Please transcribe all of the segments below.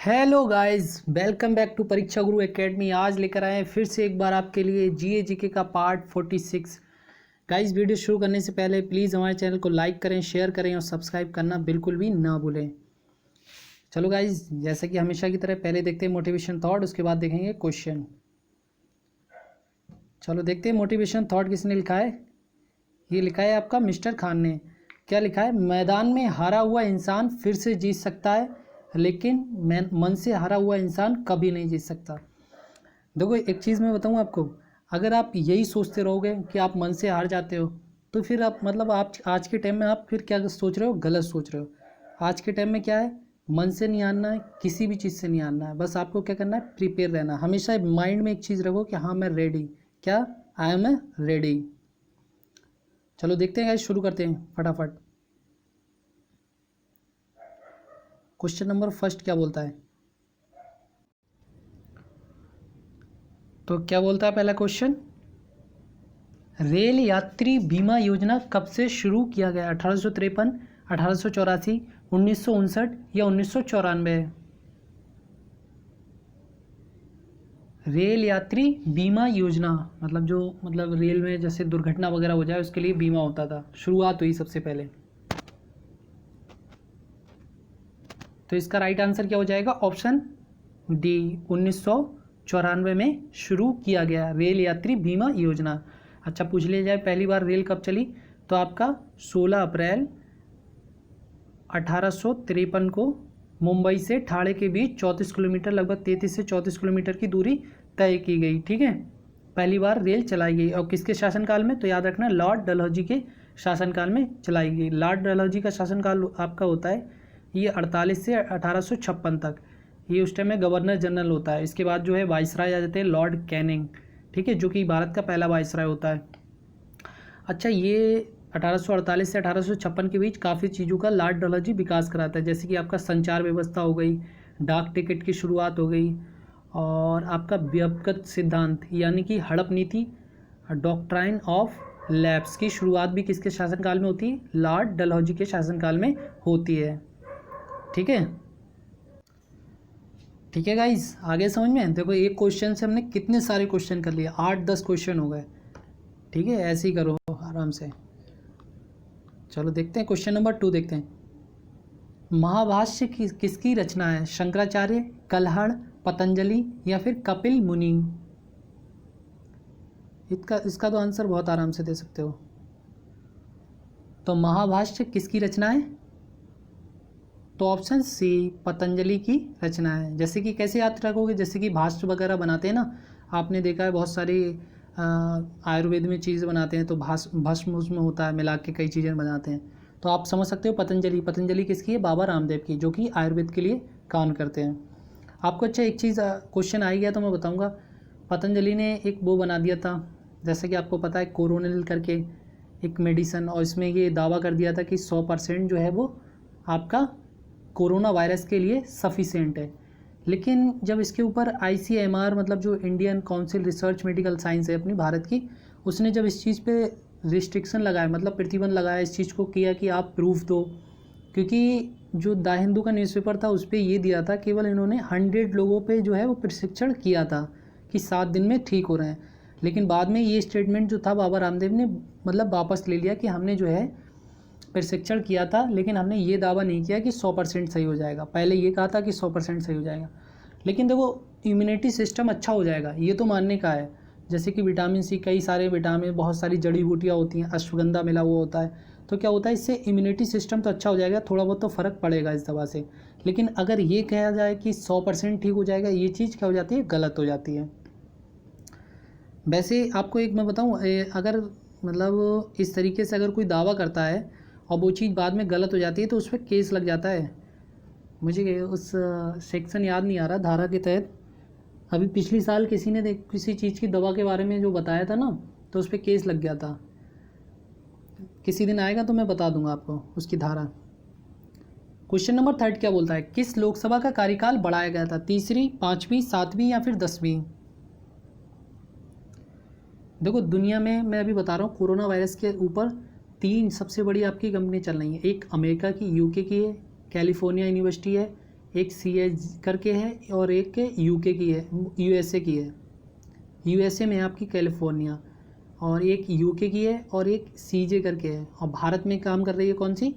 Hello guys, welcome back to Pariksha Guru academy. आज लेकर आए हैं फिर से एक बार आपके लिए जीए जीके का पार्ट 46। गाइस, वीडियो शुरू करने से पहले प्लीज़ हमारे चैनल को लाइक करें, शेयर करें और सब्सक्राइब करना बिल्कुल भी ना भूलें। चलो गाइस, जैसा कि हमेशा की तरह पहले देखते हैं मोटिवेशन थॉट, उसके बाद देखेंगे क्वेश्चन। चलो देखते हैं मोटिवेशन थॉट किसने लिखा है। ये लिखा है आपका मिस्टर खान ने। क्या लिखा है? मैदान में हारा हुआ इंसान फिर से जीत सकता है, लेकिन मन से हारा हुआ इंसान कभी नहीं जीत सकता। देखो, एक चीज़ मैं बताऊँ आपको, अगर आप यही सोचते रहोगे कि आप मन से हार जाते हो, तो फिर आप आप आज के टाइम में आप फिर क्या सोच रहे हो? गलत सोच रहे हो। आज के टाइम में क्या है, मन से नहीं हारना है, किसी भी चीज़ से नहीं हारना है। बस आपको क्या करना है? प्रिपेयर रहना। हमेशा माइंड में एक चीज़ रखो कि हाँ, मैं रेडी। क्या? I am ready. चलो देखते हैं गाइस, शुरू करते हैं फटाफट। क्वेश्चन नंबर फर्स्ट क्या बोलता है? तो क्या बोलता है पहला क्वेश्चन? रेल यात्री बीमा योजना कब से शुरू किया गया? 1853, 1884, 1959 या 1994? रेल यात्री बीमा योजना मतलब रेल में जैसे दुर्घटना वगैरह हो जाए उसके लिए बीमा होता था। शुरुआत हुई सबसे पहले। तो इसका राइट आंसर क्या हो जाएगा? ऑप्शन डी, 1994 में शुरू किया गया रेल यात्री बीमा योजना। अच्छा, पूछ लिया जाए पहली बार रेल कब चली, तो आपका 16 अप्रैल 1853 को मुंबई से ठाणे के बीच 34 किलोमीटर, लगभग 33 से 34 किलोमीटर की दूरी तय की गई। ठीक है, पहली बार रेल चलाई गई। और किसके शासनकाल में? तो याद रखना, लॉर्ड डलहौजी के शासनकाल में चलाई गई। लॉर्ड डलहौजी का शासनकाल आपका होता है ये 48 से 1856 तक। ये उस टाइम में गवर्नर जनरल होता है। इसके बाद जो है वाइसराय आ जाते हैं, लॉर्ड कैनिंग। ठीक है, जो कि भारत का पहला वाइसराय होता है। अच्छा, ये 1848 से 1856 के बीच काफ़ी चीज़ों का लॉर्ड डलहौजी विकास कराता है, जैसे कि आपका संचार व्यवस्था हो गई, डाक टिकट की शुरुआत हो गई, और आपका व्यक्तिगत सिद्धांत यानी कि हड़प नीति, डॉक्ट्राइन ऑफ लैप्स की शुरुआत भी किसके शासनकाल में होती है? लॉर्ड डलहौजी के शासनकाल में होती है। ठीक है, ठीक है गाइस, आगे समझ में? देखो, एक क्वेश्चन से हमने कितने सारे क्वेश्चन कर लिए, 8-10 क्वेश्चन हो गए। ठीक है, ऐसे ही करो आराम से। चलो देखते हैं क्वेश्चन नंबर 2 देखते हैं। महाभाष्य किसकी रचना है? शंकराचार्य, कल्हड़, पतंजलि या फिर कपिल मुनि? इसका तो आंसर बहुत आराम से दे सकते हो। तो महाभाष्य किसकी रचना है? तो ऑप्शन सी, पतंजलि की रचना है। जैसे कि कैसे याद रखोगे? जैसे कि भाष्य वगैरह बनाते हैं ना, आपने देखा है बहुत सारी आयुर्वेद में चीज़ बनाते हैं, तो भस्म उसमें होता है, मिला के कई चीज़ें बनाते हैं। तो आप समझ सकते हो पतंजलि। पतंजलि किसकी है? बाबा रामदेव की, जो कि आयुर्वेद के लिए काम करते हैं। आपको अच्छा एक चीज़ क्वेश्चन आ गया तो मैं बताऊंगा। पतंजलि ने एक वो बना दिया था, जैसे कि आपको पता है कोरोनिल करके एक मेडिसन, और इसमें ये दावा कर दिया था कि 100% जो है वो आपका कोरोना वायरस के लिए सफिशिएंट है। लेकिन जब इसके ऊपर ICMR मतलब जो Indian council research medical science है अपनी भारत की, उसने जब इस चीज़ पे रिस्ट्रिक्शन लगाया, मतलब प्रतिबंध लगाया, इस चीज़ को किया कि आप प्रूफ दो, क्योंकि जो द हिंदू का न्यूज़पेपर था उस पर ये दिया था, केवल इन्होंने 100 लोगों पे जो है वो प्रशिक्षण किया था कि 7 दिन में ठीक हो रहे हैं। लेकिन बाद में ये स्टेटमेंट जो था बाबा रामदेव ने मतलब वापस ले लिया कि हमने जो है प्रशिक्षण किया था, लेकिन हमने ये दावा नहीं किया कि 100% सही हो जाएगा। पहले ये कहा था कि 100% सही हो जाएगा, लेकिन देखो इम्यूनिटी सिस्टम अच्छा हो जाएगा, ये तो मानने का है। जैसे कि विटामिन सी, कई सारे विटामिन, बहुत सारी जड़ी बूटियाँ होती हैं, अश्वगंधा मिला हुआ होता है, तो क्या होता है इससे इम्यूनिटी सिस्टम तो अच्छा हो जाएगा, थोड़ा बहुत तो फ़र्क पड़ेगा इस दवा से। लेकिन अगर ये कहा जाए कि 100% ठीक हो जाएगा, ये चीज़ क्या हो जाती है? गलत हो जाती है। वैसे आपको एक मैं बताऊँ, अगर मतलब इस तरीके से अगर कोई दावा करता है और वो चीज़ बाद में गलत हो जाती है तो उस पर केस लग जाता है। मुझे उस सेक्शन याद नहीं आ रहा धारा के तहत। अभी पिछली साल किसी ने किसी चीज़ की दवा के बारे में जो बताया था ना, तो उस पर केस लग गया था। किसी दिन आएगा तो मैं बता दूंगा आपको उसकी धारा। क्वेश्चन नंबर 3 क्या बोलता है? किस लोकसभा का कार्यकाल बढ़ाया गया था? 3री, 5वीं, 7वीं या फिर 10वीं? देखो, दुनिया में मैं अभी बता रहा हूँ, कोरोना वायरस के ऊपर 3 सबसे बड़ी आपकी कंपनी चल रही है। एक अमेरिका की, UK की है, कैलिफोर्निया यूनिवर्सिटी है, एक सी करके है और एक यूके की है, यूएसए की है। यूएसए में है आपकी कैलिफोर्निया, और एक यूके की है और एक सीजे करके है। और भारत में काम कर रही है कौन सी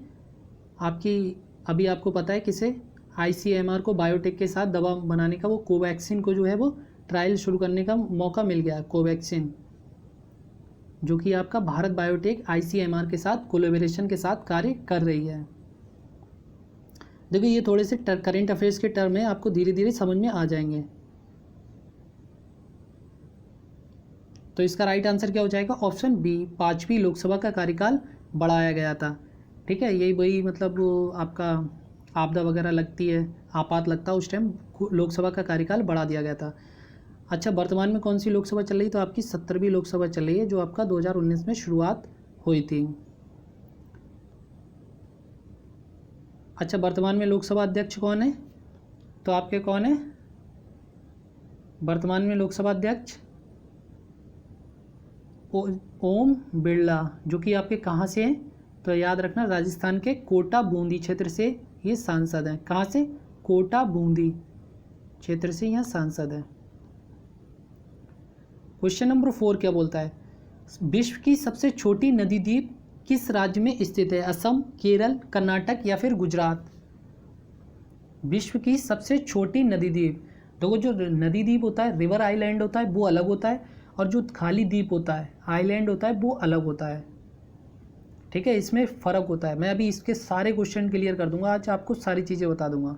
आपकी, अभी आपको पता है किसे, आईसीएमआर को बायोटेक के साथ दवा बनाने का, वो कोवैक्सीन को जो है वो ट्रायल शुरू करने का मौका मिल गया। कोवैक्सीन जो कि आपका भारत बायोटेक आईसीएमआर के साथ कोलैबोरेशन के साथ कार्य कर रही है। देखिए ये थोड़े से करेंट अफेयर्स के टर्म है, आपको धीरे धीरे समझ में आ जाएंगे। तो इसका राइट आंसर क्या हो जाएगा, ऑप्शन बी, 5वीं लोकसभा का कार्यकाल बढ़ाया गया था। ठीक है, यही वही मतलब आपका आपदा वगैरह लगती है, आपात लगता है, उस टाइम लोकसभा का कार्यकाल बढ़ा दिया गया था। अच्छा, वर्तमान में कौन सी लोकसभा चल रही है, तो आपकी 17वीं लोकसभा चल रही है, जो आपका 2019 में शुरुआत हुई थी। अच्छा, वर्तमान में लोकसभा अध्यक्ष कौन है, तो आपके कौन है वर्तमान में लोकसभा अध्यक्ष, ओम बिरला, जो कि आपके कहाँ से हैं, तो याद रखना राजस्थान के कोटा बूंदी क्षेत्र से ये सांसद हैं। कहाँ से, कोटा बूंदी क्षेत्र से यहाँ सांसद हैं। क्वेश्चन नंबर 4 क्या बोलता है, विश्व की सबसे छोटी नदी द्वीप किस राज्य में स्थित है, असम, केरल, कर्नाटक या फिर गुजरात। विश्व की सबसे छोटी नदी द्वीप, देखो जो नदी द्वीप होता है, रिवर आइलैंड होता है वो अलग होता है, और जो खाली द्वीप होता है, आइलैंड होता है, वो अलग होता है। ठीक है, इसमें फ़र्क होता है। मैं अभी इसके सारे क्वेश्चन क्लियर कर दूंगा, आज आपको सारी चीज़ें बता दूंगा।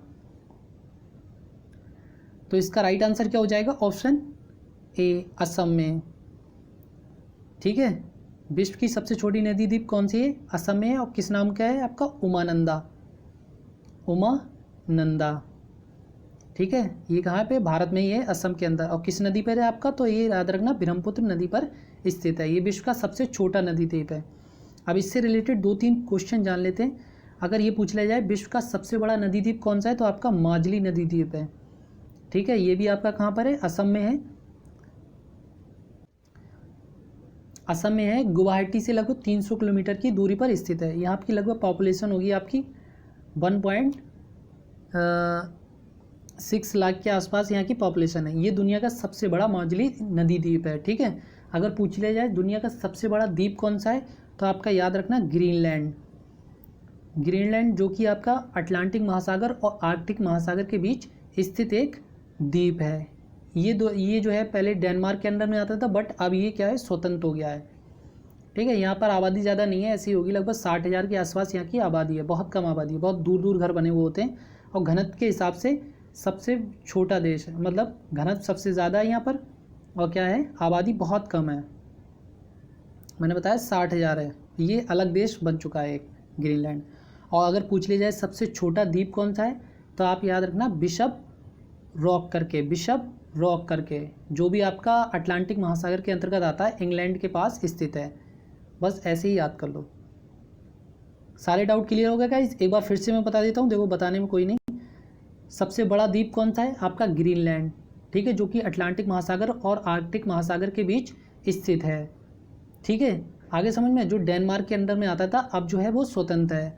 तो इसका राइट आंसर क्या हो जाएगा, ऑप्शन ए, असम में। ठीक है, विश्व की सबसे छोटी नदी द्वीप कौन सी है, असम में है, और किस नाम का है आपका, उमानंदा, उमानंदा। ठीक है, ये कहाँ पे, भारत में ही है, असम के अंदर। और किस नदी पर है आपका, तो ये याद रखना ब्रह्मपुत्र नदी पर स्थित है। ये विश्व का सबसे छोटा नदी द्वीप है। अब इससे रिलेटेड 2-3 क्वेश्चन जान लेते हैं। अगर ये पूछ लिया जाए विश्व का सबसे बड़ा नदी द्वीप कौन सा है, तो आपका माजली नदी द्वीप है। ठीक है, ये भी आपका कहाँ पर है, असम में है। असम में है, गुवाहाटी से लगभग 300 किलोमीटर की दूरी पर स्थित है। यहाँ की लगभग पॉपुलेशन होगी आपकी 1.6 लाख के आसपास यहाँ की पॉपुलेशन है। ये दुनिया का सबसे बड़ा माजली नदी द्वीप है। ठीक है, अगर पूछ लिया जाए दुनिया का सबसे बड़ा द्वीप कौन सा है, तो आपका याद रखना ग्रीनलैंड। ग्रीनलैंड जो कि आपका अटलांटिक महासागर और आर्कटिक महासागर के बीच स्थित एक द्वीप है। ये जो है पहले डेनमार्क के अंडर में आता था, बट अब ये क्या है, स्वतंत्र हो गया है। ठीक है, यहाँ पर आबादी ज़्यादा नहीं है, ऐसी होगी लगभग 60,000 के आसपास यहाँ की आबादी है। बहुत कम आबादी है, बहुत दूर दूर घर बने हुए होते हैं, और घनत्व के हिसाब से सबसे छोटा देश है, मतलब घनत्व सबसे ज़्यादा है यहाँ पर, और क्या है, आबादी बहुत कम है। मैंने बताया 60,000 है। ये अलग देश बन चुका है एक ग्रीनलैंड। और अगर पूछ लिया जाए सबसे छोटा द्वीप कौन सा है, तो आप याद रखना बिशप रॉक करके, बिशप रॉक करके, जो भी आपका अटलांटिक महासागर के अंतर्गत आता है, इंग्लैंड के पास स्थित है। बस ऐसे ही याद कर लो। सारे डाउट क्लियर हो गए गाइस, एक बार फिर से मैं बता देता हूँ, देखो बताने में कोई नहीं। सबसे बड़ा द्वीप कौन सा है, आपका ग्रीनलैंड। ठीक है, जो कि अटलांटिक महासागर और आर्कटिक महासागर के बीच स्थित है। ठीक है, आगे समझ में, जो डेनमार्क के अंडर में आता था, अब जो है वो स्वतंत्र है।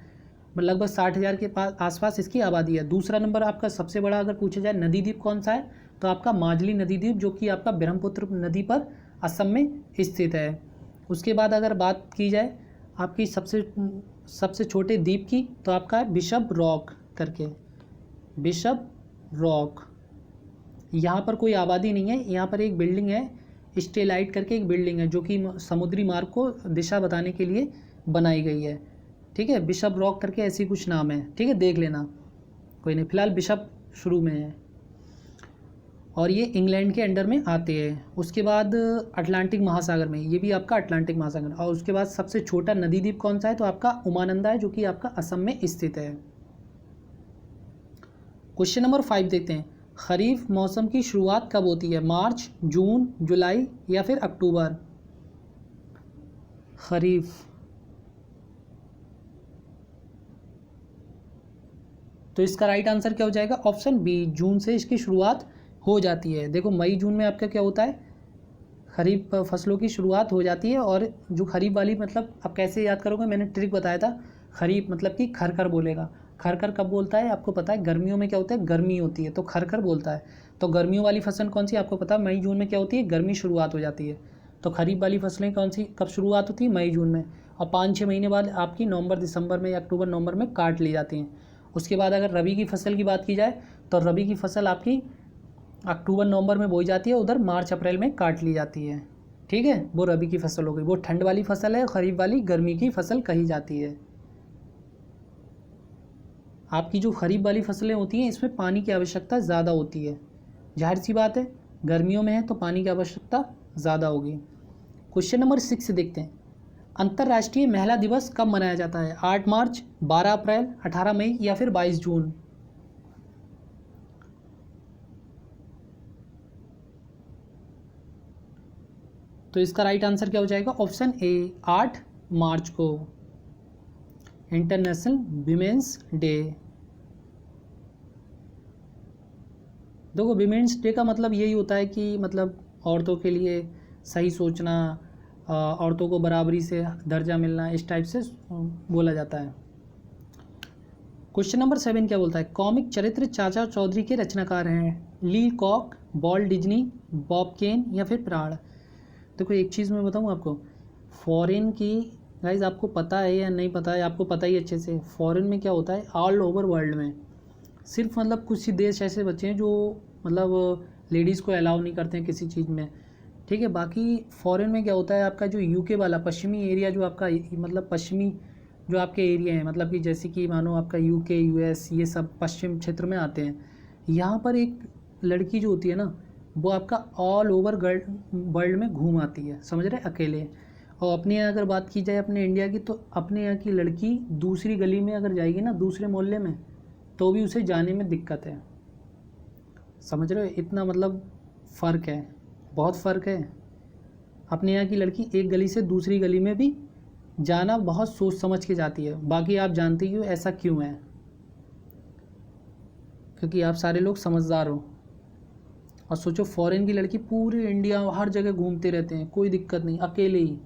लगभग 60,000 के पास आसपास इसकी आबादी है। दूसरा नंबर आपका सबसे बड़ा अगर पूछा जाए नदी द्वीप कौन सा है, तो आपका माजली नदी द्वीप, जो कि आपका ब्रह्मपुत्र नदी पर असम में स्थित है। उसके बाद अगर बात की जाए आपकी सबसे छोटे द्वीप की, तो आपका है बिशप रॉक करके, बिशप रॉक। यहाँ पर कोई आबादी नहीं है, यहाँ पर एक बिल्डिंग है, स्टेलाइट करके एक बिल्डिंग है, जो कि समुद्री मार्ग को दिशा बताने के लिए बनाई गई है। ठीक है, बिशप रॉक करके ऐसी कुछ नाम है। ठीक है, देख लेना, कोई नहीं, फिलहाल बिशप शुरू में है। और ये इंग्लैंड के अंडर में आते हैं। उसके बाद अटलांटिक महासागर में, ये भी आपका अटलांटिक महासागर। और उसके बाद सबसे छोटा नदी द्वीप कौन सा है, तो आपका उमानंदा है, जो कि आपका असम में स्थित है। क्वेश्चन नंबर 5 देखते हैं, खरीफ मौसम की शुरुआत कब होती है, मार्च, जून, जुलाई या फिर अक्टूबर। खरीफ, तो इसका राइट आंसर क्या हो जाएगा, ऑप्शन बी, जून से इसकी शुरुआत हो जाती है। देखो मई जून में आपका क्या होता है, खरीफ फसलों की शुरुआत हो जाती है। और जो खरीफ वाली, मतलब आप कैसे याद करोगे, मैंने ट्रिक बताया था, खरीफ मतलब कि खर खर बोलेगा, खर कब बोलता है? आपको पता है गर्मियों में क्या होता है? गर्मी होती है तो खर बोलता है। तो गर्मियों वाली फसल कौन सी? आपको पता है मई जून में क्या होती है? गर्मी शुरुआत हो जाती है। तो खरीफ वाली फसलें कौन सी कब शुरुआत होती है? मई जून में। और 5-6 महीने बाद आपकी नवंबर दिसंबर में या अक्टूबर नवंबर में काट ली जाती हैं। उसके बाद अगर रबी की फसल की बात की जाए तो रबी की फसल आपकी अक्टूबर नवंबर में बोई जाती है, उधर मार्च अप्रैल में काट ली जाती है। ठीक है, वो रबी की फसल हो गई। वो ठंड वाली फसल है, खरीफ वाली गर्मी की फसल कही जाती है। आपकी जो खरीफ वाली फसलें होती हैं इसमें पानी की आवश्यकता ज़्यादा होती है, जाहिर सी बात है, गर्मियों में है तो पानी की आवश्यकता ज़्यादा होगी। क्वेश्चन नंबर 6 देखते हैं। अंतर्राष्ट्रीय महिला दिवस कब मनाया जाता है? 8 मार्च, 12 अप्रैल, 18 मई या फिर 22 जून? तो इसका राइट आंसर क्या हो जाएगा? ऑप्शन ए 8 मार्च को, इंटरनेशनल विमेंस डे। देखो विमेंस डे का मतलब यही होता है कि मतलब औरतों के लिए सही सोचना, औरतों को बराबरी से दर्जा मिलना, इस टाइप से बोला जाता है। क्वेश्चन नंबर 7 क्या बोलता है? कॉमिक चरित्र चाचा चौधरी के रचनाकार हैं ली कॉक, वॉल्ट डिज्नी, बॉब केन या फिर प्राण? देखो एक चीज़ मैं बताऊँ आपको, फॉरेन की गाइज आपको पता है या नहीं पता है, आपको पता ही अच्छे से, फॉरेन में क्या होता है ऑल ओवर वर्ल्ड में सिर्फ मतलब कुछ ही देश ऐसे बचे हैं जो मतलब लेडीज़ को अलाउ नहीं करते हैं किसी चीज़ में। ठीक है, बाकी फॉरेन में क्या होता है आपका जो यूके वाला पश्चिमी एरिया, जो आपका मतलब पश्चिमी जो आपके एरिया हैं, मतलब कि जैसे कि मानो आपका यूके यूएस ये सब पश्चिम क्षेत्र में आते हैं। यहाँ पर एक लड़की जो होती है ना वो आपका ऑल ओवर वर्ल्ड में घूम आती है, समझ रहे, अकेले। और अपने यहाँ अगर बात की जाए अपने इंडिया की, तो अपने यहाँ की लड़की दूसरी गली में अगर जाएगी ना, दूसरे मोहल्ले में, तो भी उसे जाने में दिक्कत है, समझ रहे हो, इतना मतलब फ़र्क है, बहुत फ़र्क है। अपने यहाँ की लड़की एक गली से दूसरी गली में भी जाना बहुत सोच समझ के जाती है। बाकी आप जानते ही हो ऐसा क्यों है, क्योंकि आप सारे लोग समझदार हो। और सोचो फॉरेन की लड़की पूरे इंडिया हर जगह घूमते रहते हैं, कोई दिक्कत नहीं, अकेले ही।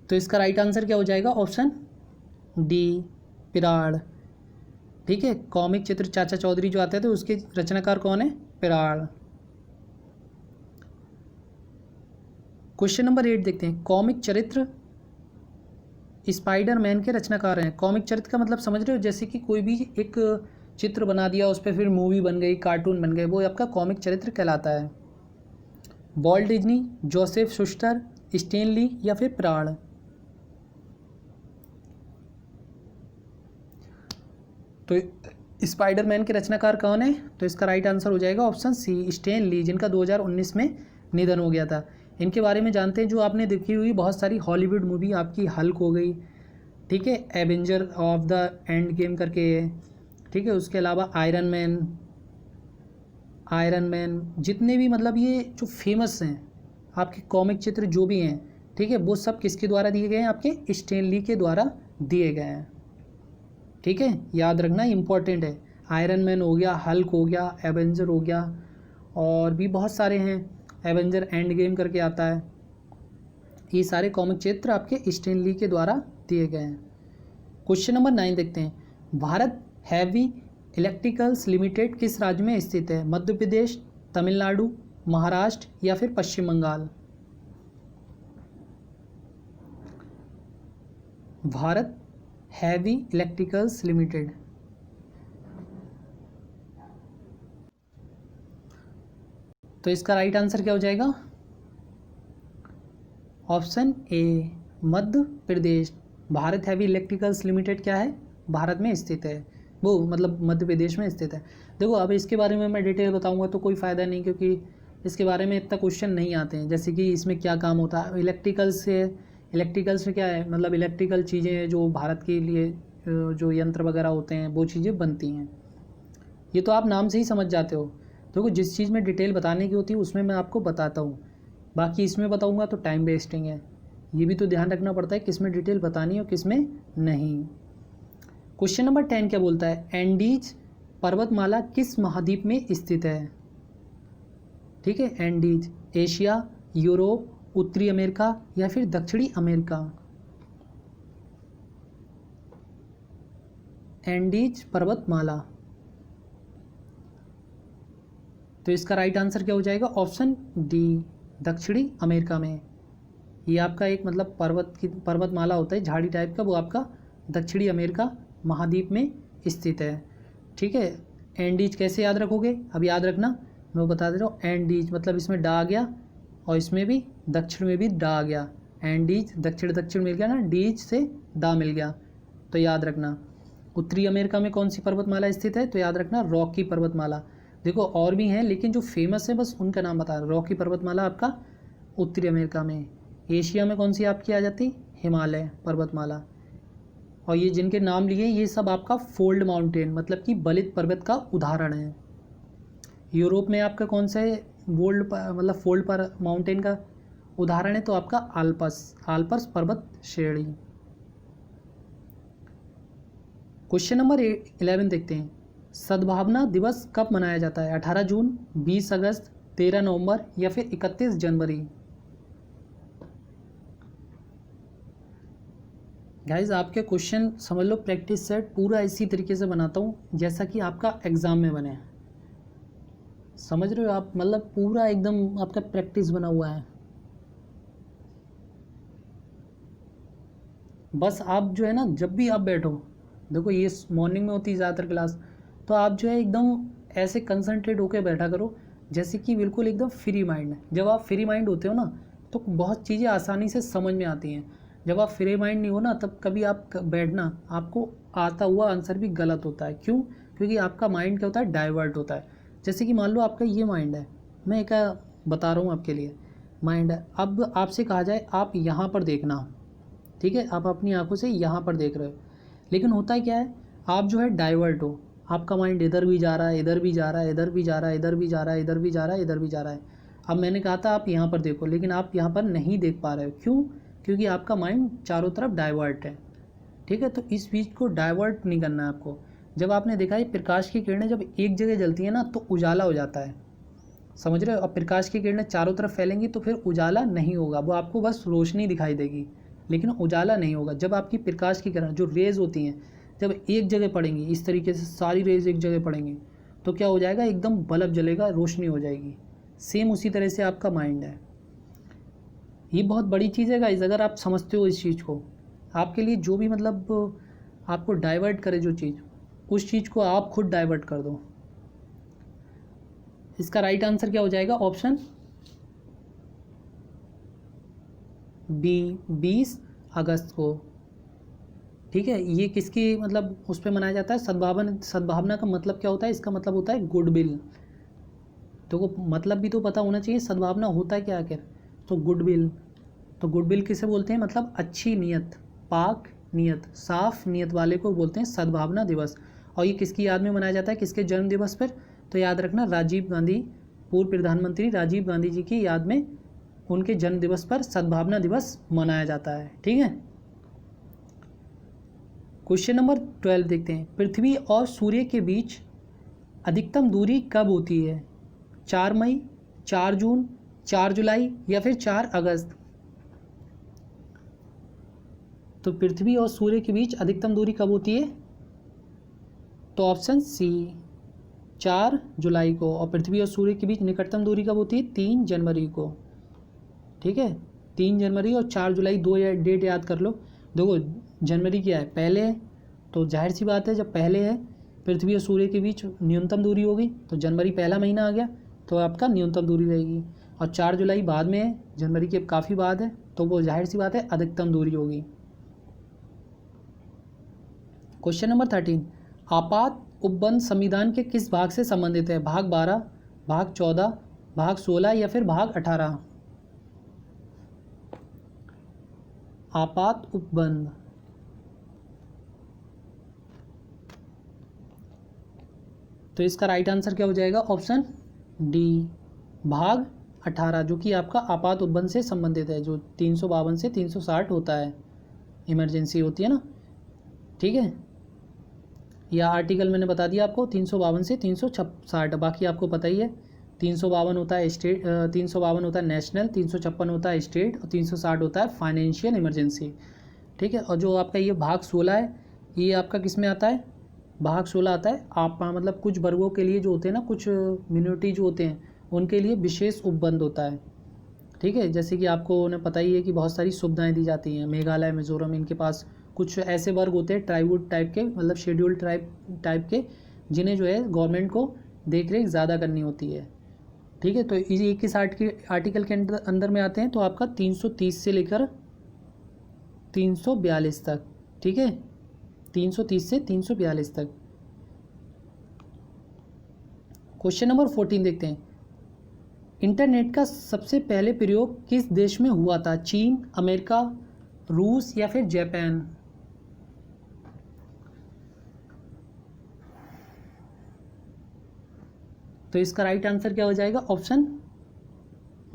तो इसका राइट आंसर क्या हो जाएगा? ऑप्शन डी पिराड़। ठीक है, कॉमिक चित्र चाचा चौधरी जो आते थे उसके रचनाकार कौन है? पिराड़। क्वेश्चन नंबर 8 देखते हैं। कॉमिक चरित्र स्पाइडरमैन के रचनाकार हैं। कॉमिक चरित्र का मतलब समझ रहे हो, जैसे कि कोई भी एक चित्र बना दिया उस पर फिर मूवी बन गई, कार्टून बन गए, वो आपका कॉमिक चरित्र कहलाता है। Walt Disney, Joseph Shuster, Stan Lee या फिर प्राण? तो स्पाइडरमैन के रचनाकार कौन है? तो इसका राइट आंसर हो जाएगा ऑप्शन सी स्टैन ली, जिनका 2019 में निधन हो गया था। इनके बारे में जानते हैं, जो आपने देखी हुई बहुत सारी हॉलीवुड मूवी, आपकी हल्क हो गई, ठीक है, Avenger of the end game करके, ठीक है, उसके अलावा आयरन मैन, जितने भी मतलब ये जो फेमस हैं आपके कॉमिक चित्र जो भी हैं, ठीक है, वो सब किसके द्वारा दिए गए हैं? आपके स्टैन ली के द्वारा दिए गए हैं। ठीक है, याद रखना इम्पॉर्टेंट है। आयरन मैन हो गया, हल्क हो गया, एवेंजर हो गया, और भी बहुत सारे हैं, एवेंजर एंड गेम करके आता है। ये सारे कॉमिक चित्र आपके स्टैन ली के द्वारा दिए गए हैं। क्वेश्चन नंबर 9 देखते हैं। भारत हैवी इलेक्ट्रिकल्स लिमिटेड किस राज्य में स्थित है? मध्य प्रदेश, तमिलनाडु, महाराष्ट्र या फिर Paschim Bengal? Bharat heavy electricals limited, तो इसका राइट आंसर क्या हो जाएगा? Option A Madhya Pradesh. Bharat heavy electricals limited क्या है? भारत में स्थित है, वो मतलब मध्य प्रदेश में स्थित है। देखो अब इसके बारे में मैं डिटेल बताऊंगा तो कोई फ़ायदा नहीं, क्योंकि इसके बारे में इतना क्वेश्चन नहीं आते हैं, जैसे कि इसमें क्या काम होता है इलेक्ट्रिकल्स में क्या है, मतलब इलेक्ट्रिकल चीज़ें जो भारत के लिए जो यंत्र वगैरह होते हैं वो चीज़ें बनती हैं, ये तो आप नाम से ही समझ जाते हो। देखो जिस चीज़ में डिटेल बताने की होती है उसमें मैं आपको बताता हूँ, बाकी इसमें बताऊँगा तो टाइम वेस्टिंग है, ये भी तो ध्यान रखना पड़ता है किस में डिटेल बतानी है और किस में नहीं। क्वेश्चन नंबर 10 क्या बोलता है? एंडीज पर्वतमाला किस महाद्वीप में स्थित है? ठीक है, एंडीज एशिया, यूरोप, उत्तरी अमेरिका या फिर दक्षिणी अमेरिका? एंडीज पर्वतमाला। तो इसका राइट आंसर क्या हो जाएगा? ऑप्शन डी, दक्षिणी अमेरिका में। ये आपका एक मतलब पर्वतमाला होता है झाड़ी टाइप का, वो आपका दक्षिणी अमेरिका महाद्वीप में स्थित है। ठीक है, एंडीज कैसे याद रखोगे? अब याद रखना, मैं बता दे रहा हूँ। एंडीज मतलब इसमें डा आ गया और इसमें भी दक्षिण में भी डा आ गया। एंडीज दक्षिण दक्षिण मिल गया ना, डीज से डा मिल गया, तो याद रखना। उत्तरी अमेरिका में कौन सी पर्वतमाला स्थित है? तो याद रखना रॉकी पर्वतमाला। देखो और भी हैं लेकिन जो फेमस है बस उनका नाम बता रहा हूँ। रॉकी पर्वतमाला आपका उत्तरी अमेरिका में। एशिया में कौन सी आपकी आ जाती? हिमालय पर्वतमाला। और ये जिनके नाम लिए ये सब आपका फोल्ड माउंटेन मतलब कि बलित पर्वत का उदाहरण है। यूरोप में आपका कौन सा मतलब फोल्ड पर माउंटेन का उदाहरण है? तो आपका आल्प्स पर्वत श्रेणी। क्वेश्चन नंबर 11 देखते हैं। सद्भावना दिवस कब मनाया जाता है? 18 जून, 20 अगस्त, 13 नवंबर या फिर 31 जनवरी? गाइज आपके क्वेश्चन समझ लो प्रैक्टिस सेट पूरा इसी तरीके से बनाता हूँ जैसा कि आपका एग्ज़ाम में बने। समझ रहे हो आप? मतलब पूरा एकदम आपका प्रैक्टिस बना हुआ है। बस आप जो है ना, जब भी आप बैठो, देखो ये मॉर्निंग में होती है ज़्यादातर क्लास, तो आप जो है एकदम ऐसे कंसंट्रेट होकर बैठा करो जैसे कि बिल्कुल एकदम फ्री माइंड है। जब आप फ्री माइंड होते हो ना तो बहुत चीज़ें आसानी से समझ में आती हैं। जब आप फ्री माइंड नहीं हो ना तब कभी आप बैठना, आपको आता हुआ आंसर भी गलत होता है। क्यों? क्योंकि आपका माइंड क्या होता है? डाइवर्ट होता है। जैसे कि मान लो आपका ये माइंड है, मैं एक बता रहा हूँ आपके लिए, माइंड है। अब आपसे कहा जाए आप यहाँ पर देखना, ठीक है, आप अपनी आंखों से यहाँ पर देख रहे हो, लेकिन होता क्या है, आप जो है डाइवर्ट हो, आपका माइंड इधर भी जा रहा है, इधर भी जा रहा है, इधर भी जा रहा है, इधर भी जा रहा है, इधर भी जा रहा है, इधर भी जा रहा है। अब मैंने कहा था आप यहाँ पर देखो, लेकिन आप यहाँ पर नहीं देख पा रहे हो। क्यों? क्योंकि आपका माइंड चारों तरफ डाइवर्ट है। ठीक है, तो इस बीच को डाइवर्ट नहीं करना है आपको। जब आपने देखा है प्रकाश की किरणें जब एक जगह जलती हैं ना तो उजाला हो जाता है, समझ रहे हो? अब प्रकाश की किरणें चारों तरफ फैलेंगी तो फिर उजाला नहीं होगा, वो आपको बस रोशनी दिखाई देगी लेकिन उजाला नहीं होगा। जब आपकी प्रकाश की किरण जो रेज़ होती हैं जब एक जगह पड़ेंगी, इस तरीके से सारी रेज़ एक जगह पड़ेंगी तो क्या हो जाएगा? एकदम बल्ब जलेगा, रोशनी हो जाएगी। सेम उसी तरह से आपका माइंड है। ये बहुत बड़ी चीज़ है गाइस, अगर आप समझते हो इस चीज़ को, आपके लिए जो भी मतलब आपको डाइवर्ट करे जो चीज़, उस चीज़ को आप खुद डाइवर्ट कर दो। इसका राइट आंसर क्या हो जाएगा? ऑप्शन बी, 20 अगस्त को। ठीक है, ये किसकी मतलब उस पर मनाया जाता है? सद्भावना का मतलब क्या होता है? इसका मतलब होता है गुडविल। तो मतलब भी तो पता होना चाहिए सद्भावना होता है क्या आखिर। तो गुडविल, तो गुडविल किसे बोलते हैं? मतलब अच्छी नीयत, पाक नीयत, साफ नीयत वाले को बोलते हैं सद्भावना दिवस। और ये किसकी याद में मनाया जाता है? किसके जन्म दिवस पर? तो याद रखना राजीव गांधी, पूर्व प्रधानमंत्री राजीव गांधी जी की याद में उनके जन्म दिवस पर सद्भावना दिवस मनाया जाता है। ठीक है, क्वेश्चन नंबर 12 देखते हैं। पृथ्वी और सूर्य के बीच अधिकतम दूरी कब होती है? 4 मई, 4 जून, 4 जुलाई या फिर 4 अगस्त? तो पृथ्वी और सूर्य के बीच अधिकतम दूरी कब होती है? तो ऑप्शन सी 4 जुलाई को। और पृथ्वी और सूर्य के बीच निकटतम दूरी कब होती है? 3 जनवरी को। ठीक है, 3 जनवरी और 4 जुलाई, दो डेट याद कर लो। देखो जनवरी क्या है? पहले है, तो जाहिर सी बात है जब पहले है पृथ्वी और सूर्य के बीच न्यूनतम दूरी होगी तो जनवरी पहला महीना आ गया तो आपका न्यूनतम दूरी रहेगी। और 4 जुलाई बाद में है, जनवरी के काफ़ी बाद है, तो वो जाहिर सी बात है अधिकतम दूरी होगी। Question number 13। आपात उपबंध संविधान के किस भाग से संबंधित है? भाग 12, भाग 14, भाग 16 या फिर भाग 18? आपात उपबंध, तो इसका राइट आंसर क्या हो जाएगा? ऑप्शन डी, भाग 18, जो कि आपका आपात उपबंध से संबंधित है, जो 352 से 360 होता है, इमरजेंसी होती है ना। ठीक है, यह आर्टिकल मैंने बता दिया आपको, 352 से 360, बाकी आपको पता ही है। 352 होता है स्टेट, 352 होता है नेशनल, 356 होता है स्टेट और 360 होता है फाइनेंशियल इमरजेंसी। ठीक है, और जो आपका ये भाग 16 है ये आपका किस में आता है? भाग 16 आता है आप मतलब कुछ वर्गों के लिए जो होते हैं ना, कुछ मिनोरिटी जो होते हैं उनके लिए विशेष उपबंध होता है। ठीक है, जैसे कि आपको उन्हें पता ही है कि बहुत सारी सुविधाएं दी जाती हैं। मेघालय, मिजोरम, इनके पास कुछ ऐसे वर्ग होते हैं ट्राइब्यूट टाइप के, मतलब शेड्यूल्ड टाइप के, जिन्हें जो है गवर्नमेंट को देख रेख ज़्यादा करनी होती है। ठीक है, तो ये किस आर्टिकल के अंदर में आते हैं, तो आपका 330 से लेकर 342 तक। ठीक है, 330 से 342 तक। क्वेश्चन नंबर 14 देखते हैं। इंटरनेट का सबसे पहले प्रयोग किस देश में हुआ था? चीन, अमेरिका, रूस या फिर जापान? तो इसका राइट आंसर क्या हो जाएगा? ऑप्शन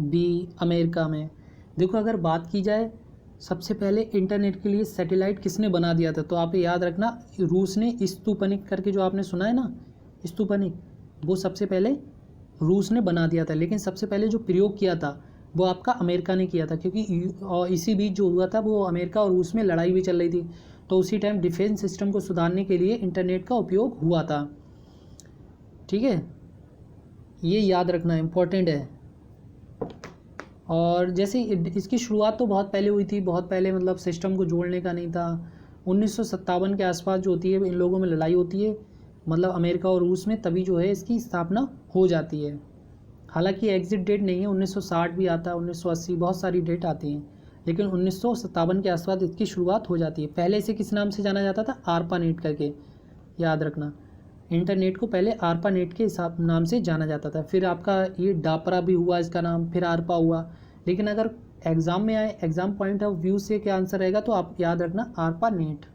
बी, अमेरिका में। देखो, अगर बात की जाए सबसे पहले इंटरनेट के लिए सैटेलाइट किसने बना दिया था, तो आप याद रखना रूस ने। स्तूपनिक करके जो आपने सुना है ना, स्तूपनिक, वो सबसे पहले रूस ने बना दिया था। लेकिन सबसे पहले जो प्रयोग किया था वो आपका अमेरिका ने किया था, क्योंकि इसी बीच जो हुआ था वो अमेरिका और रूस में लड़ाई भी चल रही थी। तो उसी टाइम डिफेंस सिस्टम को सुधारने के लिए इंटरनेट का उपयोग हुआ था। ठीक है, ये याद रखना इम्पोर्टेंट है। और जैसे इसकी शुरुआत तो बहुत पहले हुई थी, बहुत पहले, मतलब सिस्टम को जोड़ने का नहीं था। 1957 के आसपास जो होती है इन लोगों में लड़ाई होती है, मतलब अमेरिका और रूस में, तभी जो है इसकी स्थापना हो जाती है। हालांकि एग्जिट डेट नहीं है, 1960 भी आता है, 1980, बहुत सारी डेट आती हैं, लेकिन 1957 के आसपास इसकी शुरुआत हो जाती है। पहले इसे किस नाम से जाना जाता था? आरपानेट करके, याद रखना। इंटरनेट को पहले आरपानेट के हिसाब नाम से जाना जाता था, फिर आपका ये डापरा भी हुआ इसका नाम, फिर आरपा हुआ। लेकिन अगर एग्ज़ाम में आए, एग्ज़ाम पॉइंट ऑफ व्यू से क्या आंसर रहेगा, तो आप याद रखना आरपानेट।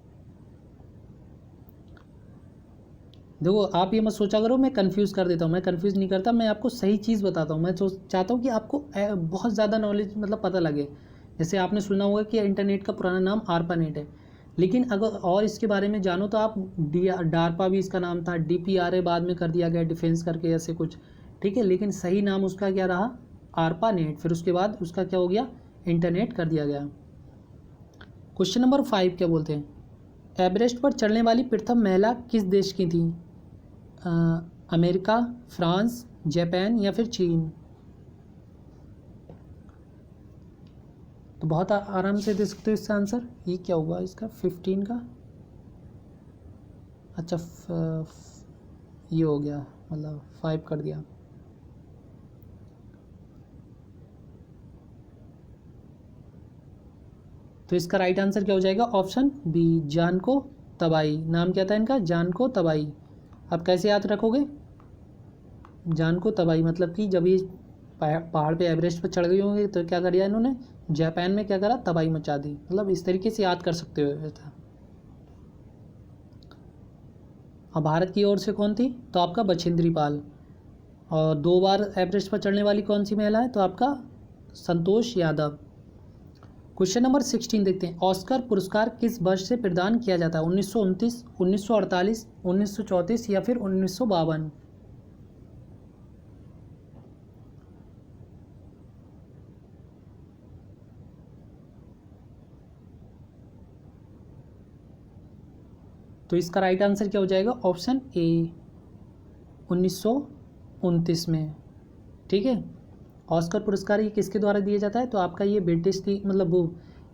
देखो, आप ये मत सोचा करो मैं कंफ्यूज कर देता हूँ, मैं कंफ्यूज नहीं करता, मैं आपको सही चीज़ बताता हूँ। मैं चाहता हूँ कि आपको बहुत ज़्यादा नॉलेज मतलब पता लगे। जैसे आपने सुना होगा कि इंटरनेट का पुराना नाम आरपानेट है, लेकिन अगर और इसके बारे में जानो तो आप डारपा भी इसका नाम था, DPRA बाद में कर दिया गया डिफेंस करके, ऐसे कुछ। ठीक है, लेकिन सही नाम उसका क्या रहा? आरपानेट। फिर उसके बाद उसका क्या हो गया? इंटरनेट कर दिया गया। क्वेश्चन नंबर 5 क्या बोलते हैं? एवरेस्ट पर चढ़ने वाली प्रथम महिला किस देश की थी? अमेरिका, फ्रांस, जापान या फिर चीन? तो बहुत आराम से दे सकते हो इसका आंसर। ये क्या हुआ इसका 15 का? अच्छा, ये हो गया, मतलब 5 कर दिया। तो इसका राइट आंसर क्या हो जाएगा? ऑप्शन बी, जानको तबाई। नाम क्या था इनका? जानको तबाई। अब कैसे याद रखोगे? जानको तबाई मतलब कि जब ये पहाड़ पे एवरेस्ट पर चढ़ गई होंगी तो क्या कर दिया इन्होंने? जापान में क्या करा? तबाही मचा दी। मतलब इस तरीके से याद कर सकते हो ऐसा। अब भारत की ओर से कौन थी? तो आपका बछेंद्री पाल। और 2 बार एवरेस्ट पर चढ़ने वाली कौन सी महिला है? तो आपका संतोष यादव। क्वेश्चन नंबर 16 देखते हैं। ऑस्कर पुरस्कार किस वर्ष से प्रदान किया जाता है? 1929, 1948, 1934 या फिर 1952? तो इसका राइट आंसर क्या हो जाएगा? ऑप्शन ए, 1929 में। ठीक है, ऑस्कर पुरस्कार ये किसके द्वारा दिया जाता है? तो आपका ये ब्रिटिश की, मतलब वो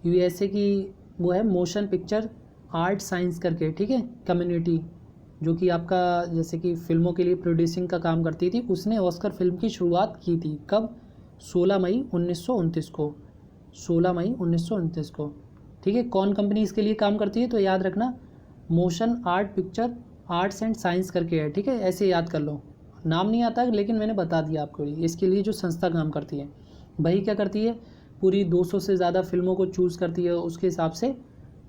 USA की वो है मोशन पिक्चर आर्ट साइंस करके, ठीक है, कम्युनिटी, जो कि आपका जैसे कि फिल्मों के लिए प्रोड्यूसिंग का काम करती थी, उसने ऑस्कर फिल्म की शुरुआत की थी। कब? 16 मई 1929 को, 16 मई 1929 को। ठीक है, कौन कंपनी इसके लिए काम करती है? तो याद रखना motion art picture arts and science करके है। ठीक है, ऐसे याद कर लो, नाम नहीं आता लेकिन मैंने बता दिया आपको। इसके लिए जो संस्था काम करती है वही क्या करती है? पूरी 200 से ज़्यादा फिल्मों को चूज़ करती है, उसके हिसाब से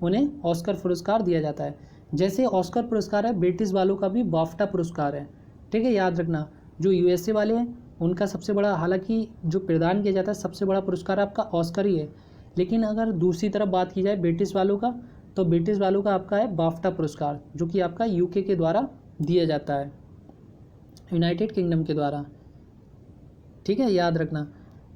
उन्हें ऑस्कर पुरस्कार दिया जाता है। जैसे ऑस्कर पुरस्कार है, ब्रिटिश वालों का भी बाफ्टा पुरस्कार है। ठीक है, याद रखना जो USA वाले हैं उनका सबसे बड़ा, हालांकि जो प्रदान किया जाता है सबसे बड़ा पुरस्कार आपका ऑस्कर ही है, लेकिन अगर दूसरी तरफ बात की जाए ब्रिटिश वालों का, तो ब्रिटिश वालों का आपका है बाफ्टा पुरस्कार, जो कि आपका UK के द्वारा दिया जाता है, यूनाइटेड किंगडम के द्वारा। ठीक है, याद रखना।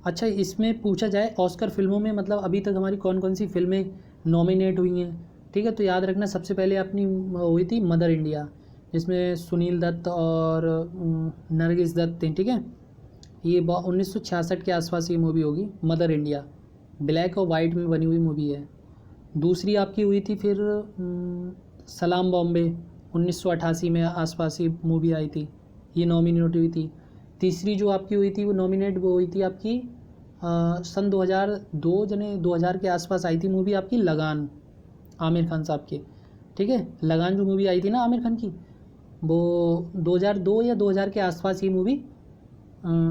अच्छा, इसमें पूछा जाए ऑस्कर फिल्मों में मतलब अभी तक हमारी कौन कौन सी फिल्में नॉमिनेट हुई हैं? ठीक है, तो याद रखना सबसे पहले अपनी हुई थी मदर इंडिया, जिसमें सुनील दत्त और नरगिस दत्त थे, ठीक है। ये 1966 के आसपास ये मूवी होगी, मदर इंडिया, ब्लैक और वाइट में बनी हुई मूवी है। दूसरी आपकी हुई थी फिर सलाम बॉम्बे, 1988 में आसपास ये मूवी आई थी, ये नॉमिनेट हुई थी। तीसरी जो आपकी हुई थी वो नॉमिनेट वो हुई थी आपकी सन 2002 जने 2000 के आसपास आई थी मूवी आपकी लगान, आमिर खान साहब की, ठीक है। लगान जो मूवी आई थी ना आमिर खान की, वो 2002 या 2000 के आसपास ये मूवी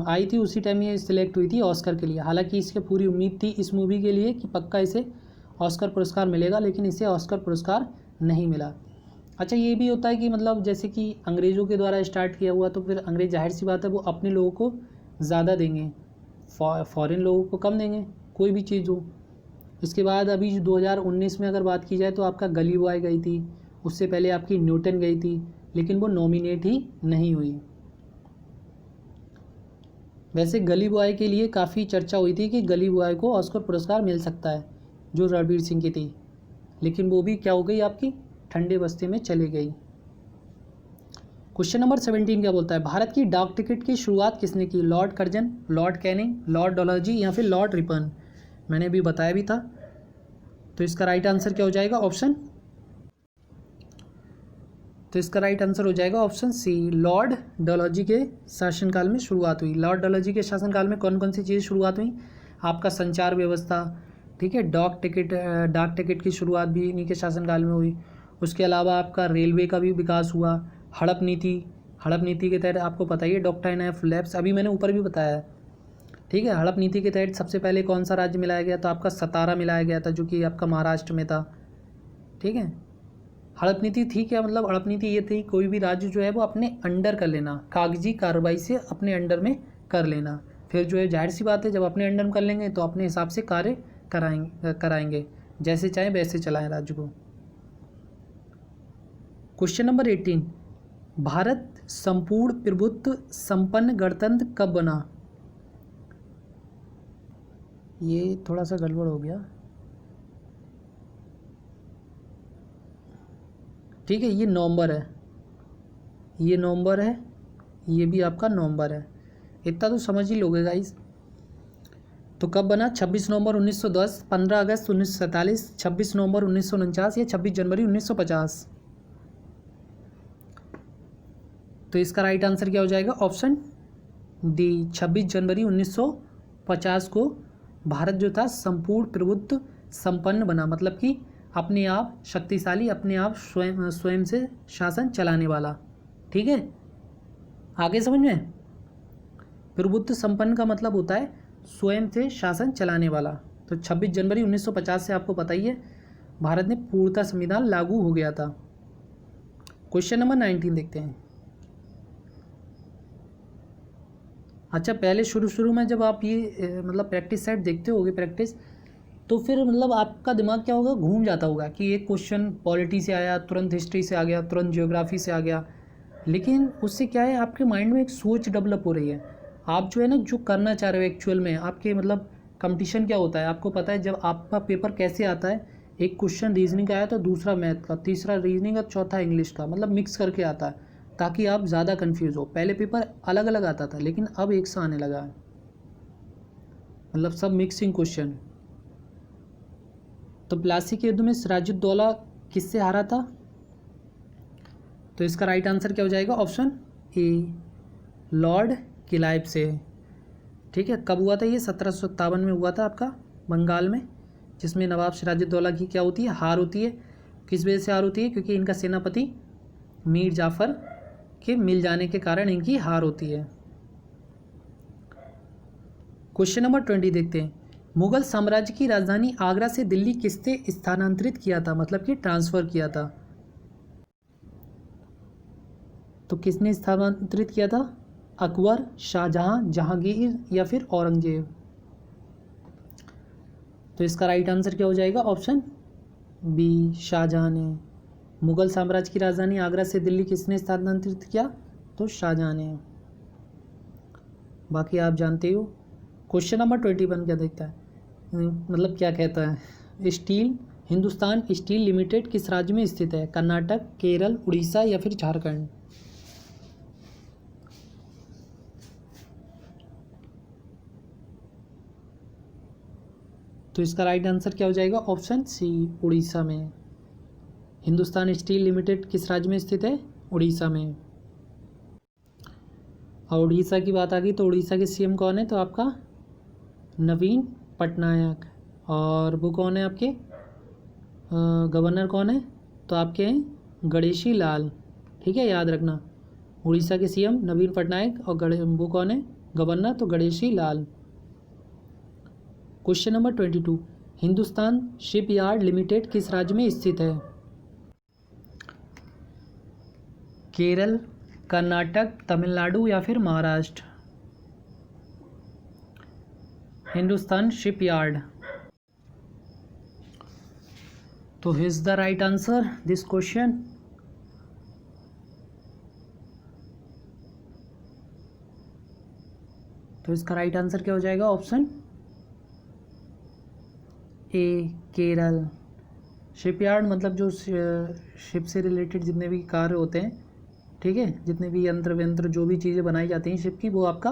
आई थी। उसी टाइम ये सिलेक्ट हुई थी ऑस्कर के लिए। हालांकि इसके पूरी उम्मीद थी इस मूवी के लिए कि पक्का इसे ऑस्कर पुरस्कार मिलेगा, लेकिन इसे ऑस्कर पुरस्कार नहीं मिला। अच्छा, ये भी होता है कि मतलब जैसे कि अंग्रेज़ों के द्वारा स्टार्ट किया हुआ, तो फिर अंग्रेज़ जाहिर सी बात है वो अपने लोगों को ज़्यादा देंगे, फॉरेन लोगों को कम देंगे, कोई भी चीज़ हो। इसके बाद अभी 2019 में अगर बात की जाए तो आपका गली बॉय गई थी, उससे पहले आपकी न्यूटन गई थी, लेकिन वो नॉमिनेट ही नहीं हुई। वैसे गली बॉय के लिए काफ़ी चर्चा हुई थी कि गली बॉय को ऑस्कर पुरस्कार मिल सकता है, जो रणवीर सिंह की थी, लेकिन वो भी क्या हो गई आपकी, ठंडे बस्ते में चली गई। क्वेश्चन नंबर 17 क्या बोलता है, भारत की डाक टिकट की शुरुआत किसने की? Lord Curzon, Lord Canning, Lord Dalhousie या फिर लॉर्ड रिपन? मैंने अभी बताया भी था। तो इसका राइट आंसर क्या हो जाएगा, ऑप्शन, तो इसका राइट आंसर हो जाएगा ऑप्शन सी, लॉर्ड डलहौजी के शासनकाल में शुरुआत हुई। लॉर्ड डलहौजी के शासनकाल में कौन कौन सी चीज़ शुरुआत हुई? आपका संचार व्यवस्था, ठीक है, डाक टिकट की शुरुआत भी इन्हीं के शासनकाल में हुई। उसके अलावा आपका रेलवे का भी विकास हुआ। हड़प नीति के तहत आपको पता ही है, डॉक्ट्राइन ऑफ लैप्स, अभी मैंने ऊपर भी बताया है, ठीक है। हड़प नीति के तहत सबसे पहले कौन सा राज्य मिलाया गया? तो आपका सतारा मिलाया गया था, जो कि आपका महाराष्ट्र में था, ठीक है। हड़प नीति थी क्या, मतलब हड़प नीति ये थी कोई भी राज्य जो है वो अपने अंडर कर लेना, कागजी कार्रवाई से अपने अंडर में कर लेना। फिर जो है जाहिर सी बात है, जब अपने अंडर में कर लेंगे तो अपने हिसाब से कार्य कराएंगे, जैसे चाहे वैसे चलाएं राज्य को। क्वेश्चन नंबर 18, भारत संपूर्ण प्रभुत्व संपन्न गणतंत्र कब बना? ये थोड़ा सा गड़बड़ हो गया, ठीक है। ये नवंबर है, ये भी आपका नवंबर है, इतना तो समझ ही लोगे गाइस। तो कब बना? 26 नवंबर 1910, 15 अगस्त 1947, 26 नवंबर 1949 या 26 जनवरी 1950? तो इसका राइट आंसर क्या हो जाएगा, ऑप्शन डी, 26 जनवरी 1950 को भारत जो था संपूर्ण प्रभुत्व संपन्न बना, मतलब कि अपने आप शक्तिशाली, अपने आप स्वयं से शासन चलाने वाला, ठीक है। आगे समझ में, प्रभुत्व संपन्न का मतलब होता है स्वयं से शासन चलाने वाला। तो 26 जनवरी 1950 से आपको पता ही है भारत में पूर्णतः संविधान लागू हो गया था। क्वेश्चन नंबर 19 देखते हैं। अच्छा, पहले शुरू में जब आप ये मतलब प्रैक्टिस सेट देखते होगे प्रैक्टिस, तो फिर मतलब आपका दिमाग क्या होगा, घूम जाता होगा कि एक क्वेश्चन पॉलिटी से आया, तुरंत हिस्ट्री से आ गया, तुरंत ज्योग्राफी से आ गया। लेकिन उससे क्या है, आपके माइंड में एक सोच डेवलप हो रही है। आप जो है ना, जो करना चाह रहे हो एक्चुअल में, आपके मतलब कंपटीशन क्या होता है आपको पता है। जब आपका पेपर कैसे आता है, एक क्वेश्चन रीजनिंग का आया तो दूसरा मैथ का, तीसरा रीजनिंग का, चौथा इंग्लिश का, मतलब मिक्स करके आता है, ताकि आप ज़्यादा कंफ्यूज हो। पहले पेपर अलग अलग आता था, लेकिन अब एक सा आने लगा है, मतलब सब मिक्सिंग क्वेश्चन। तो प्लासी के युद्ध में सिराजुद्दौला किससे हारा था? तो इसका राइट आंसर क्या हो जाएगा, ऑप्शन ए, लॉर्ड क्लाइव से, ठीक है। कब हुआ था ये? 1757 में हुआ था आपका बंगाल में, जिसमें नवाब सिराजुद्दौला की क्या होती है, हार होती है। किस वजह से हार होती है? क्योंकि इनका सेनापति मीर जाफ़र के मिल जाने के कारण इनकी हार होती है। क्वेश्चन नंबर 20 देखते हैं। मुगल साम्राज्य की राजधानी आगरा से दिल्ली किसने स्थानांतरित किया था, मतलब कि ट्रांसफ़र किया था? तो किसने स्थानांतरित किया था? अकबर, शाहजहां, जहांगीर या फिर औरंगजेब? तो इसका राइट आंसर क्या हो जाएगा, ऑप्शन बी, शाहजहां ने। मुगल साम्राज्य की राजधानी आगरा से दिल्ली किसने स्थानांतरित किया? तो शाहजहां ने। बाकी आप जानते हो। क्वेश्चन नंबर 21 क्या देखता है, मतलब क्या कहता है, स्टील हिंदुस्तान स्टील लिमिटेड किस राज्य में स्थित है? कर्नाटक, केरल, उड़ीसा या फिर झारखंड? तो इसका राइट आंसर क्या हो जाएगा? ऑप्शन सी, उड़ीसा में। हिंदुस्तान स्टील लिमिटेड किस राज्य में स्थित है? उड़ीसा में। और उड़ीसा की बात आ गई तो उड़ीसा के सीएम कौन है? तो आपका नवीन पटनायक। और वो कौन है आपके? गवर्नर कौन है? तो आपके हैं गणेशी लाल। ठीक है, याद रखना। उड़ीसा के सीएम नवीन पटनायक और वो कौन है? गवर्नर, तो Ganeshi Lal. Question number 22, Hindustan shipyard limited किस राज्य में स्थित है? केरल, कर्नाटक, तमिलनाडु या फिर महाराष्ट्र? हिंदुस्तान शिपयार्ड। तो his the right answer this question. तो इसका राइट आंसर क्या हो जाएगा? ऑप्शन ए, केरल। शिपयार्ड मतलब जो शिप से रिलेटेड जितने भी कार्य होते हैं, ठीक है, जितने भी यंत्र व्यंत्र जो भी चीज़ें बनाई जाती हैं शिप की, वो आपका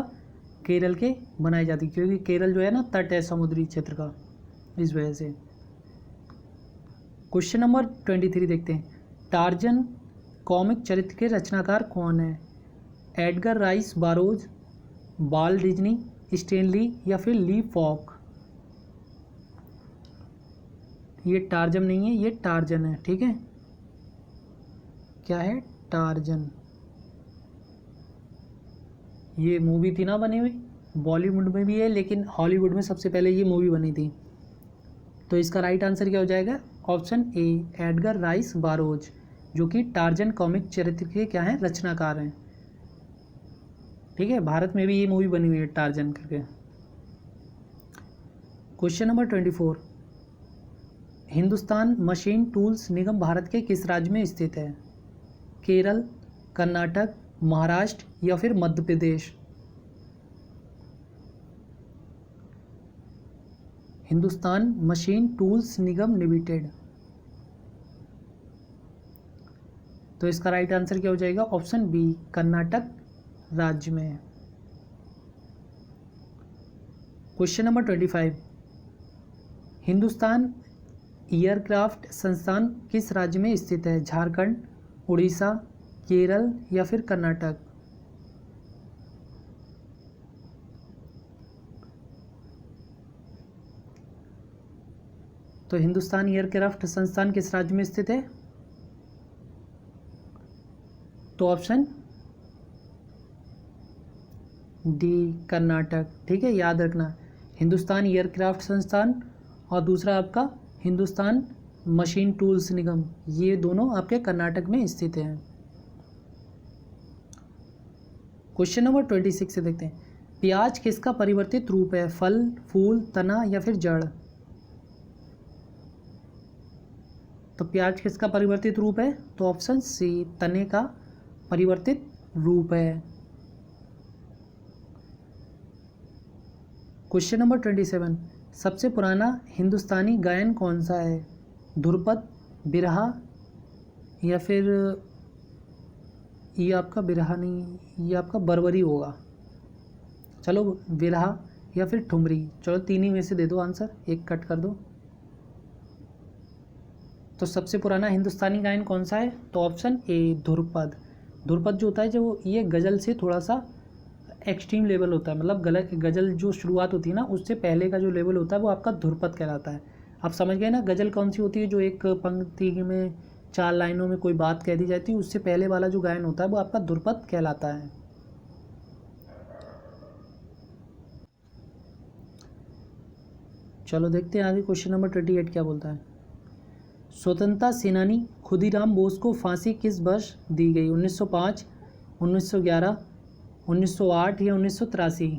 केरल के बनाई जाती है, क्योंकि केरल जो है ना तट है समुद्री क्षेत्र का, इस वजह से। क्वेश्चन नंबर 23 देखते हैं। टार्जन कॉमिक चरित्र के रचनाकार कौन है? Edgar rice borrows, Walt Disney, Stanley या फिर ली फॉक? ये टार्जन नहीं है, ये टार्जन है। ठीक है, क्या है? टार्जन। ये मूवी थी ना बनी हुई, बॉलीवुड में भी है लेकिन हॉलीवुड में सबसे पहले ये मूवी बनी थी। तो इसका राइट आंसर क्या हो जाएगा? ऑप्शन ए, एडगर राइस बारोज, जो कि टार्जन कॉमिक चरित्र के क्या हैं? रचनाकार हैं। ठीक है, भारत में भी ये मूवी बनी हुई है टार्जन करके। Question number 24, Hindustan machine tools निगम भारत के किस राज्य में स्थित है? केरल, कर्नाटक, महाराष्ट्र या फिर मध्य प्रदेश? हिंदुस्तान मशीन टूल्स निगम लिमिटेड। तो इसका राइट आंसर क्या हो जाएगा? ऑप्शन बी, कर्नाटक राज्य में। क्वेश्चन नंबर 25, हिंदुस्तान एयरक्राफ्ट संस्थान किस राज्य में स्थित है? झारखंड, उड़ीसा, केरल या फिर कर्नाटक? तो हिंदुस्तान एयरक्राफ्ट संस्थान किस राज्य में स्थित है? तो ऑप्शन डी, कर्नाटक। ठीक है, याद रखना, हिंदुस्तान एयरक्राफ्ट संस्थान और दूसरा आपका हिंदुस्तान मशीन टूल्स निगम, ये दोनों आपके कर्नाटक में स्थित हैं। क्वेश्चन नंबर 26 से देखते हैं। प्याज किसका परिवर्तित रूप है? फल, फूल, तना या फिर जड़? तो प्याज किसका परिवर्तित रूप है? तो ऑप्शन सी, तने का परिवर्तित रूप है। क्वेश्चन नंबर 27, सबसे पुराना हिंदुस्तानी गायन कौन सा है? ध्रुपद, बिरहा या फिर ये आपका बिरहा नहीं, ये आपका बरबरी होगा। चलो, बिरहा या फिर ठुमरी, चलो तीन ही में से दे दो आंसर, एक कट कर दो। तो सबसे पुराना हिंदुस्तानी गायन कौन सा है? तो ऑप्शन ए, ध्रुपद। ध्रुपद जो होता है, जो ये गज़ल से थोड़ा सा एक्सट्रीम लेवल होता है, मतलब गज़ल जो शुरुआत होती है ना, उससे पहले का जो लेवल होता है वो आपका ध्रुपद कहलाता है। आप समझ गए ना, गज़ल कौन सी होती है? जो एक पंक्ति में 4 लाइनों में कोई बात कह दी जाती है, उससे पहले वाला जो गायन होता है वो आपका ध्रुपद कहलाता है। चलो देखते हैं आगे क्वेश्चन नंबर 28 क्या बोलता है। स्वतंत्रता सेनानी खुदीराम बोस को फांसी किस वर्ष दी गई? 1905, 1911, 1908 या 1983?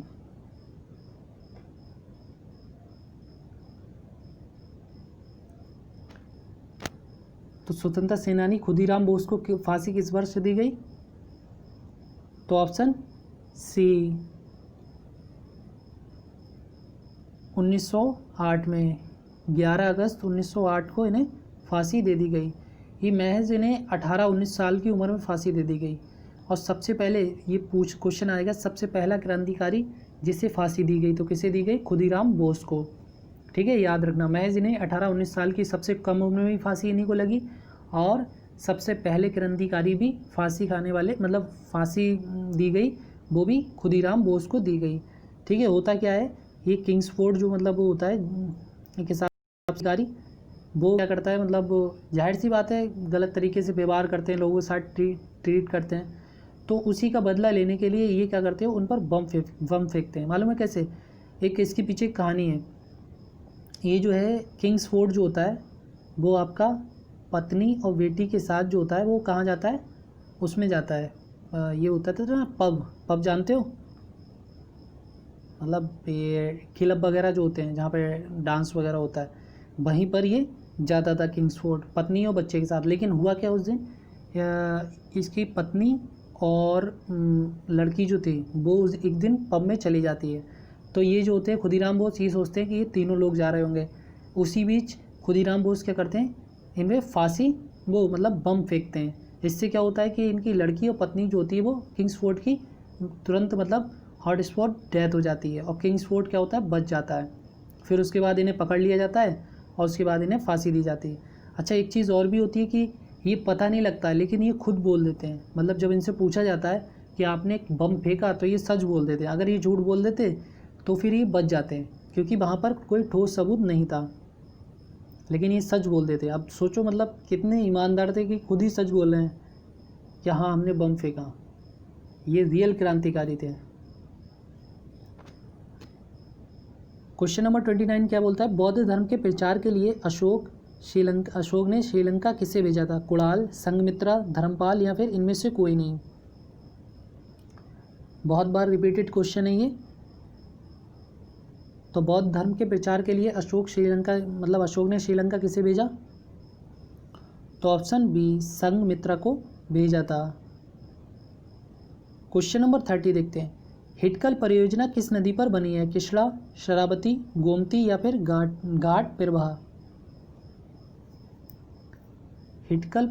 तो स्वतंत्रता सेनानी खुदीराम बोस को फांसी किस वर्ष दी गई? तो ऑप्शन सी, 1908 में। 11 अगस्त 1908 को इन्हें फांसी दे दी गई। ये महज इन्हें 18-19 साल की उम्र में फांसी दे दी गई। और सबसे पहले ये क्वेश्चन आएगा, सबसे पहला क्रांतिकारी जिसे फांसी दी गई तो किसे दी गई? खुदीराम बोस को। ठीक है, याद रखना, महज इन्हें 18-19 साल की सबसे कम उम्र में भी फांसी इन्हीं को लगी, और सबसे पहले क्रांतिकारी भी फांसी खाने वाले, मतलब फांसी दी गई वो भी खुदीराम बोस को दी गई। ठीक है, होता क्या है, ये किंग्सफोर्ड जो मतलब वो होता है एक हिसाब क्रांतिकारी, वो क्या करता है, मतलब जाहिर सी बात है गलत तरीके से व्यवहार करते हैं, लोगों के साथ ट्रीट करते हैं, तो उसी का बदला लेने के लिए ये क्या करते हैं, उन पर बम फेंकते हैं। मालूम है कैसे? एक इसके पीछे एक कहानी है। ये जो है किंग्सफोर्ड जो होता है वो आपका पत्नी और बेटी के साथ जो होता है वो कहाँ जाता है, उसमें जाता है, ये होता था ना पब जानते हो, मतलब ये क्लब वगैरह जो होते हैं जहाँ पे डांस वगैरह होता है, वहीं पर ये जाता था किंग्सफोर्ड पत्नी और बच्चे के साथ। लेकिन हुआ क्या उस दिन, इसकी पत्नी और लड़की जो थी वो एक दिन पब में चली जाती है। तो ये जो होते हैं खुदीराम बोस ये सोचते हैं कि ये तीनों लोग जा रहे होंगे। उसी बीच खुदीराम बोस क्या करते हैं, इनमें फांसी वो मतलब बम फेंकते हैं। इससे क्या होता है कि इनकी लड़की और पत्नी जो होती है वो किंग्सफोर्ड की तुरंत मतलब हॉट स्पॉट डेथ हो जाती है, और किंग्सफोर्ड क्या होता है, बच जाता है। फिर उसके बाद इन्हें पकड़ लिया जाता है और उसके बाद इन्हें फांसी दी जाती है। अच्छा, एक चीज़ और भी होती है कि ये पता नहीं लगता है लेकिन ये खुद बोल देते हैं, मतलब जब इनसे पूछा जाता है कि आपने एक बम फेंका तो ये सच बोल देते हैं। अगर ये झूठ बोल देते तो फिर ये बच जाते हैं, क्योंकि वहाँ पर कोई ठोस सबूत नहीं था, लेकिन ये सच बोल देते। अब सोचो मतलब कितने ईमानदार थे कि खुद ही सच बोल रहे हैं कि हाँ हमने बम फेंका। ये रियल क्रांतिकारी थे। क्वेश्चन नंबर 29 क्या बोलता है, बौद्ध धर्म के प्रचार के लिए अशोक ने श्रीलंका किसे भेजा था? कुणाल, संघमित्रा, धर्मपाल या फिर इनमें से कोई नहीं? बहुत बार रिपीटेड क्वेश्चन है ये। तो बौद्ध धर्म के प्रचार के लिए अशोक ने श्रीलंका किसे भेजा? तो ऑप्शन बी, संघमित्रा को भेजा था। क्वेश्चन नंबर 30 देखते हैं, हिटकल परियोजना किस नदी पर बनी है? कृष्णा, शरावती, गोमती या फिर घाट प्रवाह? हिटकल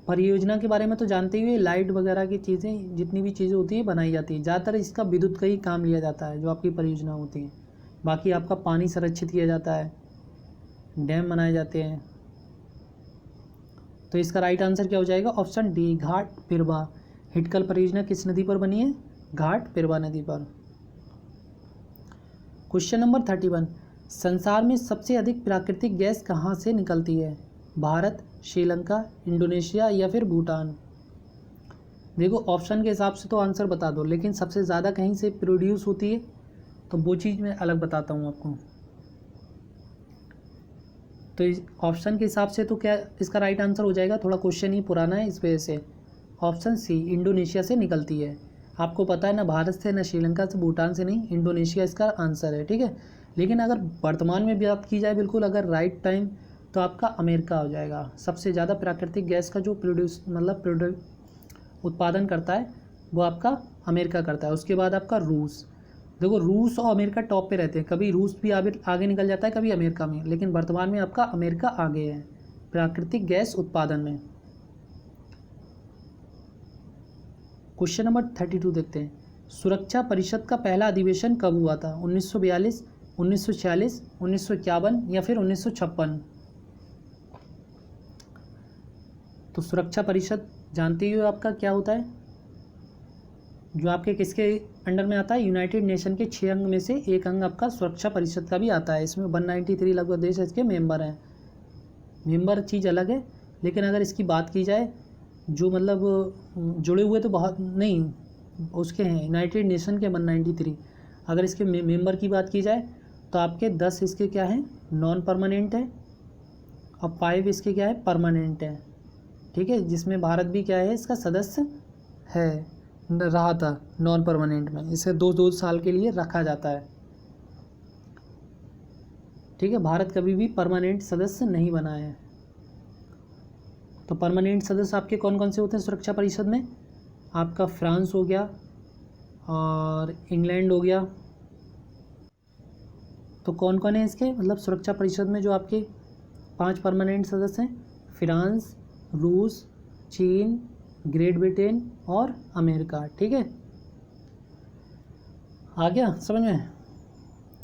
परियोजना के बारे में तो जानते ही हुए, लाइट वगैरह की चीज़ें जितनी भी चीज़ें होती है बनाई जाती है। ज़्यादातर इसका विद्युत का ही काम लिया जाता है जो आपकी परियोजना होती है। बाकी आपका पानी संरक्षित किया जाता है, डैम बनाए जाते हैं। तो इसका राइट आंसर क्या हो जाएगा? ऑप्शन डी, घाट प्रवाह। हिटकल परियोजना किस नदी पर बनी है? घाट प्रवाह नदी पर। क्वेश्चन नंबर 31, संसार में सबसे अधिक प्राकृतिक गैस कहाँ से निकलती है? भारत, श्रीलंका, इंडोनेशिया या फिर भूटान? देखो ऑप्शन के हिसाब से तो आंसर बता दो, लेकिन सबसे ज़्यादा कहीं से प्रोड्यूस होती है तो वो चीज़ मैं अलग बताता हूँ आपको। तो इस ऑप्शन के हिसाब से तो क्या इसका राइट आंसर हो जाएगा, थोड़ा क्वेश्चन ही पुराना है इस वजह से। ऑप्शन सी, इंडोनेशिया से निकलती है। आपको पता है ना, भारत से ना श्रीलंका से, भूटान से नहीं, इंडोनेशिया इसका आंसर है। ठीक है, लेकिन अगर वर्तमान में बात की जाए बिल्कुल अगर राइट टाइम, तो आपका अमेरिका हो जाएगा। सबसे ज़्यादा प्राकृतिक गैस का जो उत्पादन करता है वो आपका अमेरिका करता है। उसके बाद आपका रूस। देखो रूस और अमेरिका टॉप पे रहते हैं, कभी रूस भी आगे निकल जाता है, कभी अमेरिका में, लेकिन वर्तमान में आपका अमेरिका आगे है प्राकृतिक गैस उत्पादन में। क्वेश्चन नंबर 32 देखते हैं, सुरक्षा परिषद का पहला अधिवेशन कब हुआ था? 1942, 1946, 1951 या फिर 1956? तो सुरक्षा परिषद जानते हो आपका क्या होता है, जो आपके किसके अंडर में आता है? यूनाइटेड नेशन के 6 अंग में से एक अंग आपका सुरक्षा परिषद का भी आता है। इसमें 193 लगभग देश इसके मेंबर हैं। मेंबर चीज़ अलग है, लेकिन अगर इसकी बात की जाए जो मतलब जुड़े हुए तो बहुत नहीं उसके हैं, यूनाइटेड नेशन के 193। अगर इसके मेंबर की बात की जाए तो आपके 10 इसके क्या हैं, नॉन परमानेंट है, और 5 इसके क्या है, परमानेंट है। ठीक है, जिसमें भारत भी क्या है, इसका सदस्य है, रहा था नॉन परमानेंट में। इसे 2-2 साल के लिए रखा जाता है। ठीक है, भारत कभी भी परमानेंट सदस्य नहीं बना है। तो परमानेंट सदस्य आपके कौन कौन से होते हैं सुरक्षा परिषद में? आपका फ्रांस हो गया, और इंग्लैंड हो गया, तो कौन कौन है इसके मतलब सुरक्षा परिषद में जो आपके 5 परमानेंट सदस्य हैं? फ्रांस, रूस, चीन, ग्रेट ब्रिटेन और अमेरिका। ठीक है, आ गया समझ में।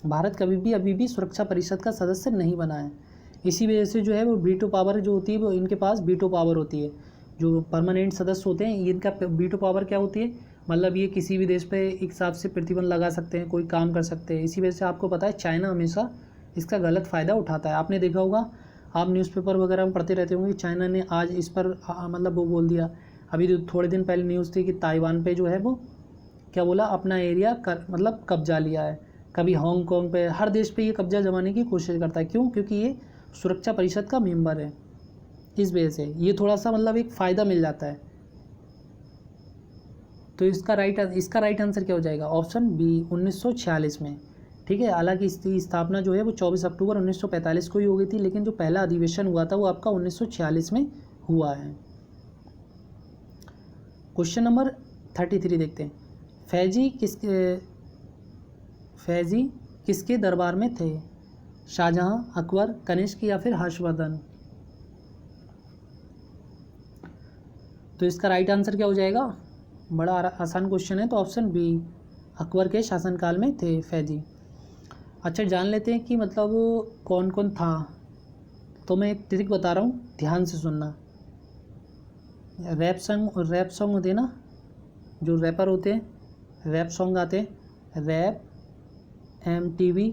भारत कभी भी अभी भी सुरक्षा परिषद का सदस्य नहीं बना है, इसी वजह से जो है वो वीटो पावर जो होती है वो इनके पास वीटो पावर होती है। जो परमानेंट सदस्य होते हैं इनका वीटो पावर क्या होती है, मतलब ये किसी भी देश पे एक हिसाब से प्रतिबंध लगा सकते हैं, कोई काम कर सकते हैं। इसी वजह से आपको पता है चाइना हमेशा इसका गलत फ़ायदा उठाता है। आपने देखा होगा, आप न्यूज़पेपर वगैरह में पढ़ते रहते होंगे, चाइना ने आज इस पर मतलब वो बोल दिया। अभी जो थोड़े दिन पहले न्यूज़ थी कि ताइवान पे जो है वो क्या बोला, अपना एरिया मतलब कब्जा लिया है। कभी हांगकांग पे, हर देश पे ये कब्जा जमाने की कोशिश करता है। क्यों? क्योंकि ये सुरक्षा परिषद का मेंबर है, इस वजह से ये थोड़ा सा मतलब एक फ़ायदा मिल जाता है। तो इसका राइट आंसर क्या हो जाएगा? ऑप्शन बी 1946 में। ठीक है, हालांकि इसकी स्थापना जो है वो 24 अक्टूबर 1945 को ही हो गई थी, लेकिन जो पहला अधिवेशन हुआ था वो आपका 1946 में हुआ है। क्वेश्चन नंबर 33 देखते हैं। फैजी किसके दरबार में थे? शाहजहां, अकबर, कनिष्क या फिर हर्षवर्धन? तो इसका राइट आंसर क्या हो जाएगा? बड़ा आसान क्वेश्चन है, तो ऑप्शन बी अकबर के शासनकाल में थे फैजी। अच्छा, जान लेते हैं कि मतलब कौन कौन था। तो मैं एक ट्रिक बता रहा हूँ, ध्यान से सुनना। रैप सॉन्ग होते हैं ना, जो रैपर होते हैं, रैप सॉन्ग आते हैं, रैप, MTV,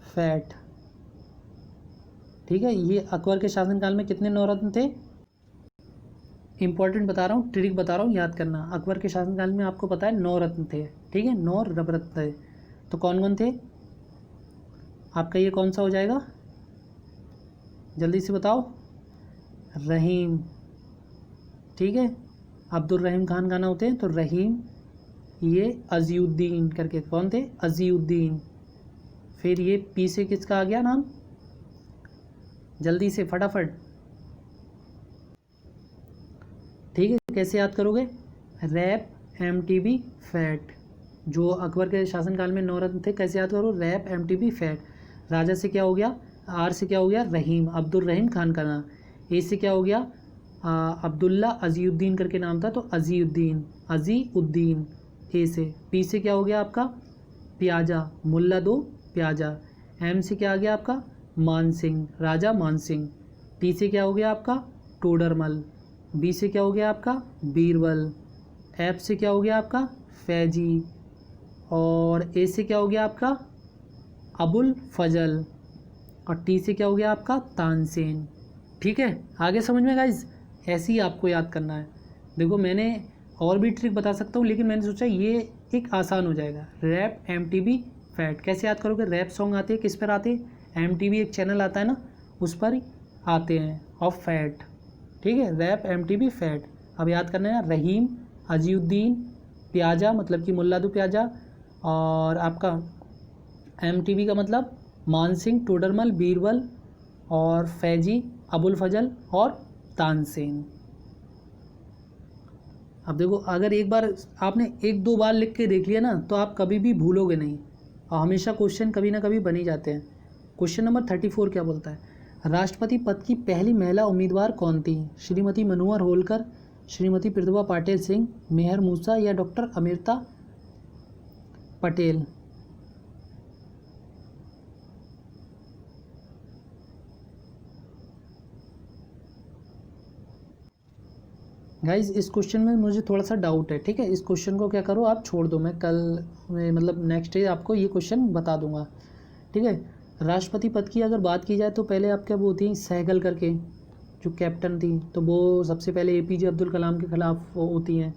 फैट। ठीक है, ये अकबर के शासनकाल में कितने नवरत्न थे? इंपॉर्टेंट बता रहा हूँ, ट्रिक बता रहा हूँ, याद करना। अकबर के शासनकाल में आपको पता है 9 रत्न थे। ठीक है, 9 रत्न थे। तो कौन कौन थे? आपका ये कौन सा हो जाएगा? जल्दी से बताओ। रहीम। ठीक है, अब्दुल रहीम खान गाना होते हैं, तो रहीम। ये अजीउद्दीन करके कौन थे? अजीउद्दीन। फिर ये पी से किसका आ गया नाम? जल्दी से फटाफट। ठीक है, कैसे याद करोगे? Rap, MTV, fat. जो अकबर के शासनकाल में 9 रत्न थे, कैसे याद करो? Rap, MTV, fat. राजा से क्या हो गया? आर से क्या हो गया? रहीम, अब्दुल रहीम खान का नाम। ए से क्या हो गया? अब्दुल्ला अजीउद्दीन करके नाम था, तो अजीउद्दीन ए से। पी से क्या हो गया आपका? प्याजा, मुल्ला दो प्याजा। एम से क्या आ गया आपका? मानसिंह, राजा मानसिंह। टी से क्या हो गया आपका? टोडरमल। बी से क्या हो गया आपका? बीरबल। एफ से क्या हो गया आपका? फैजी। और ए से क्या हो गया आपका? अबुल फजल। और टी से क्या हो गया आपका? तानसेन। ठीक है, आगे समझ में गाइज? ऐसे ही आपको याद करना है। देखो, मैंने और भी ट्रिक बता सकता हूँ, लेकिन मैंने सोचा ये एक आसान हो जाएगा। Rap, MTV, fat. कैसे याद करोगे? रैप सॉन्ग आते हैं, किस पर आते हैं? MTV एक चैनल आता है ना, उस पर आते हैं। और फैट, ठीक है, रैप, MTV, फैट। अब याद करना है, रहीम, अजीउद्दीन, प्याजा मतलब कि मुल्ला दो प्याजा, और आपका MTV का मतलब मानसिंह, टोडरमल, बीरबल, और फैजी, अबुल फजल और तानसेन। अब देखो, अगर एक बार आपने 1-2 बार लिख के देख लिया ना, तो आप कभी भी भूलोगे नहीं, और हमेशा क्वेश्चन कभी ना कभी बन ही जाते हैं। क्वेश्चन नंबर 34 क्या बोलता है? राष्ट्रपति पद की पहली महिला उम्मीदवार कौन थी? श्रीमती मनोहर होलकर, श्रीमती प्रतिभा पाटिल सिंह, मेहर मूसा या डॉक्टर अमृता पटेल? गाइज, इस क्वेश्चन में मुझे थोड़ा सा डाउट है। ठीक है, इस क्वेश्चन को क्या करो, आप छोड़ दो, मैं कल में मतलब नेक्स्ट डे आपको ये क्वेश्चन बता दूंगा। ठीक है, राष्ट्रपति पद की अगर बात की जाए तो पहले आप क्या बोलती हैं, सहगल करके जो कैप्टन थी, तो वो सबसे पहले APJ अब्दुल कलाम के ख़िलाफ़ होती हैं।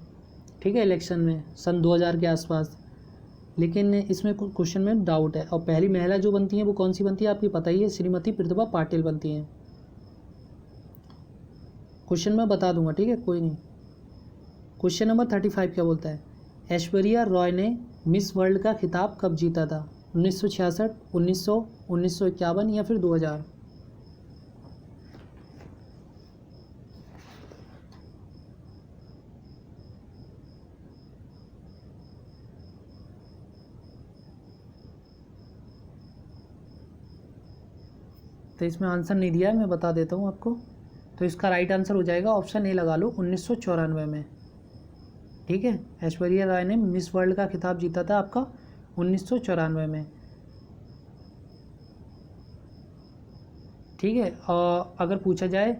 ठीक है, इलेक्शन में सन 2000 के आसपास। लेकिन इसमें क्वेश्चन में डाउट है। और पहली महिला जो बनती हैं वो कौन सी बनती है, आपकी पता ही है, श्रीमती प्रतिभा पाटिल बनती हैं। क्वेश्चन मैं बता दूंगा, ठीक है, कोई नहीं। क्वेश्चन नंबर 35 क्या बोलता है? ऐश्वर्या रॉय ने मिस वर्ल्ड का खिताब कब जीता था? 1966, 1900, 1951 या फिर 2000? तो इसमें आंसर नहीं दिया है, मैं बता देता हूँ आपको। तो इसका राइट आंसर हो जाएगा ऑप्शन ए लगा लो, 1994 में। ठीक है, ऐश्वर्या राय ने मिस वर्ल्ड का खिताब जीता था आपका 1994 में। ठीक है, और अगर पूछा जाए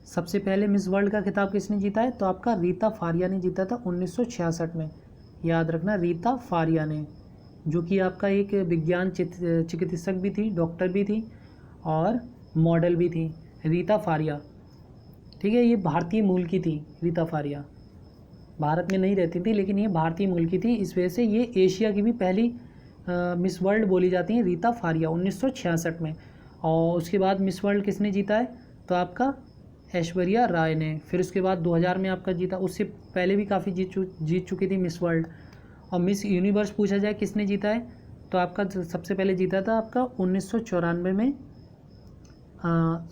सबसे पहले मिस वर्ल्ड का खिताब किसने जीता है, तो आपका रीता फारिया ने जीता था 1966 में। याद रखना, रीता फारिया ने, जो कि आपका एक विज्ञान चिकित्सक भी थी, डॉक्टर भी थी और मॉडल भी थी, रीता फारिया। ठीक है, ये भारतीय मूल की थी रीता फारिया, भारत में नहीं रहती थी लेकिन ये भारतीय मूल की थी, इस वजह से ये एशिया की भी पहली मिस वर्ल्ड बोली जाती है, रीता फारिया 1966 में। और उसके बाद मिस वर्ल्ड किसने जीता है, तो आपका ऐश्वर्या राय ने। फिर उसके बाद 2000 में आपका जीता, उससे पहले भी काफ़ी जीत चुकी थी मिस वर्ल्ड। और मिस यूनिवर्स पूछा जाए किसने जीता है, तो आपका सबसे पहले जीता था आपका 1994 में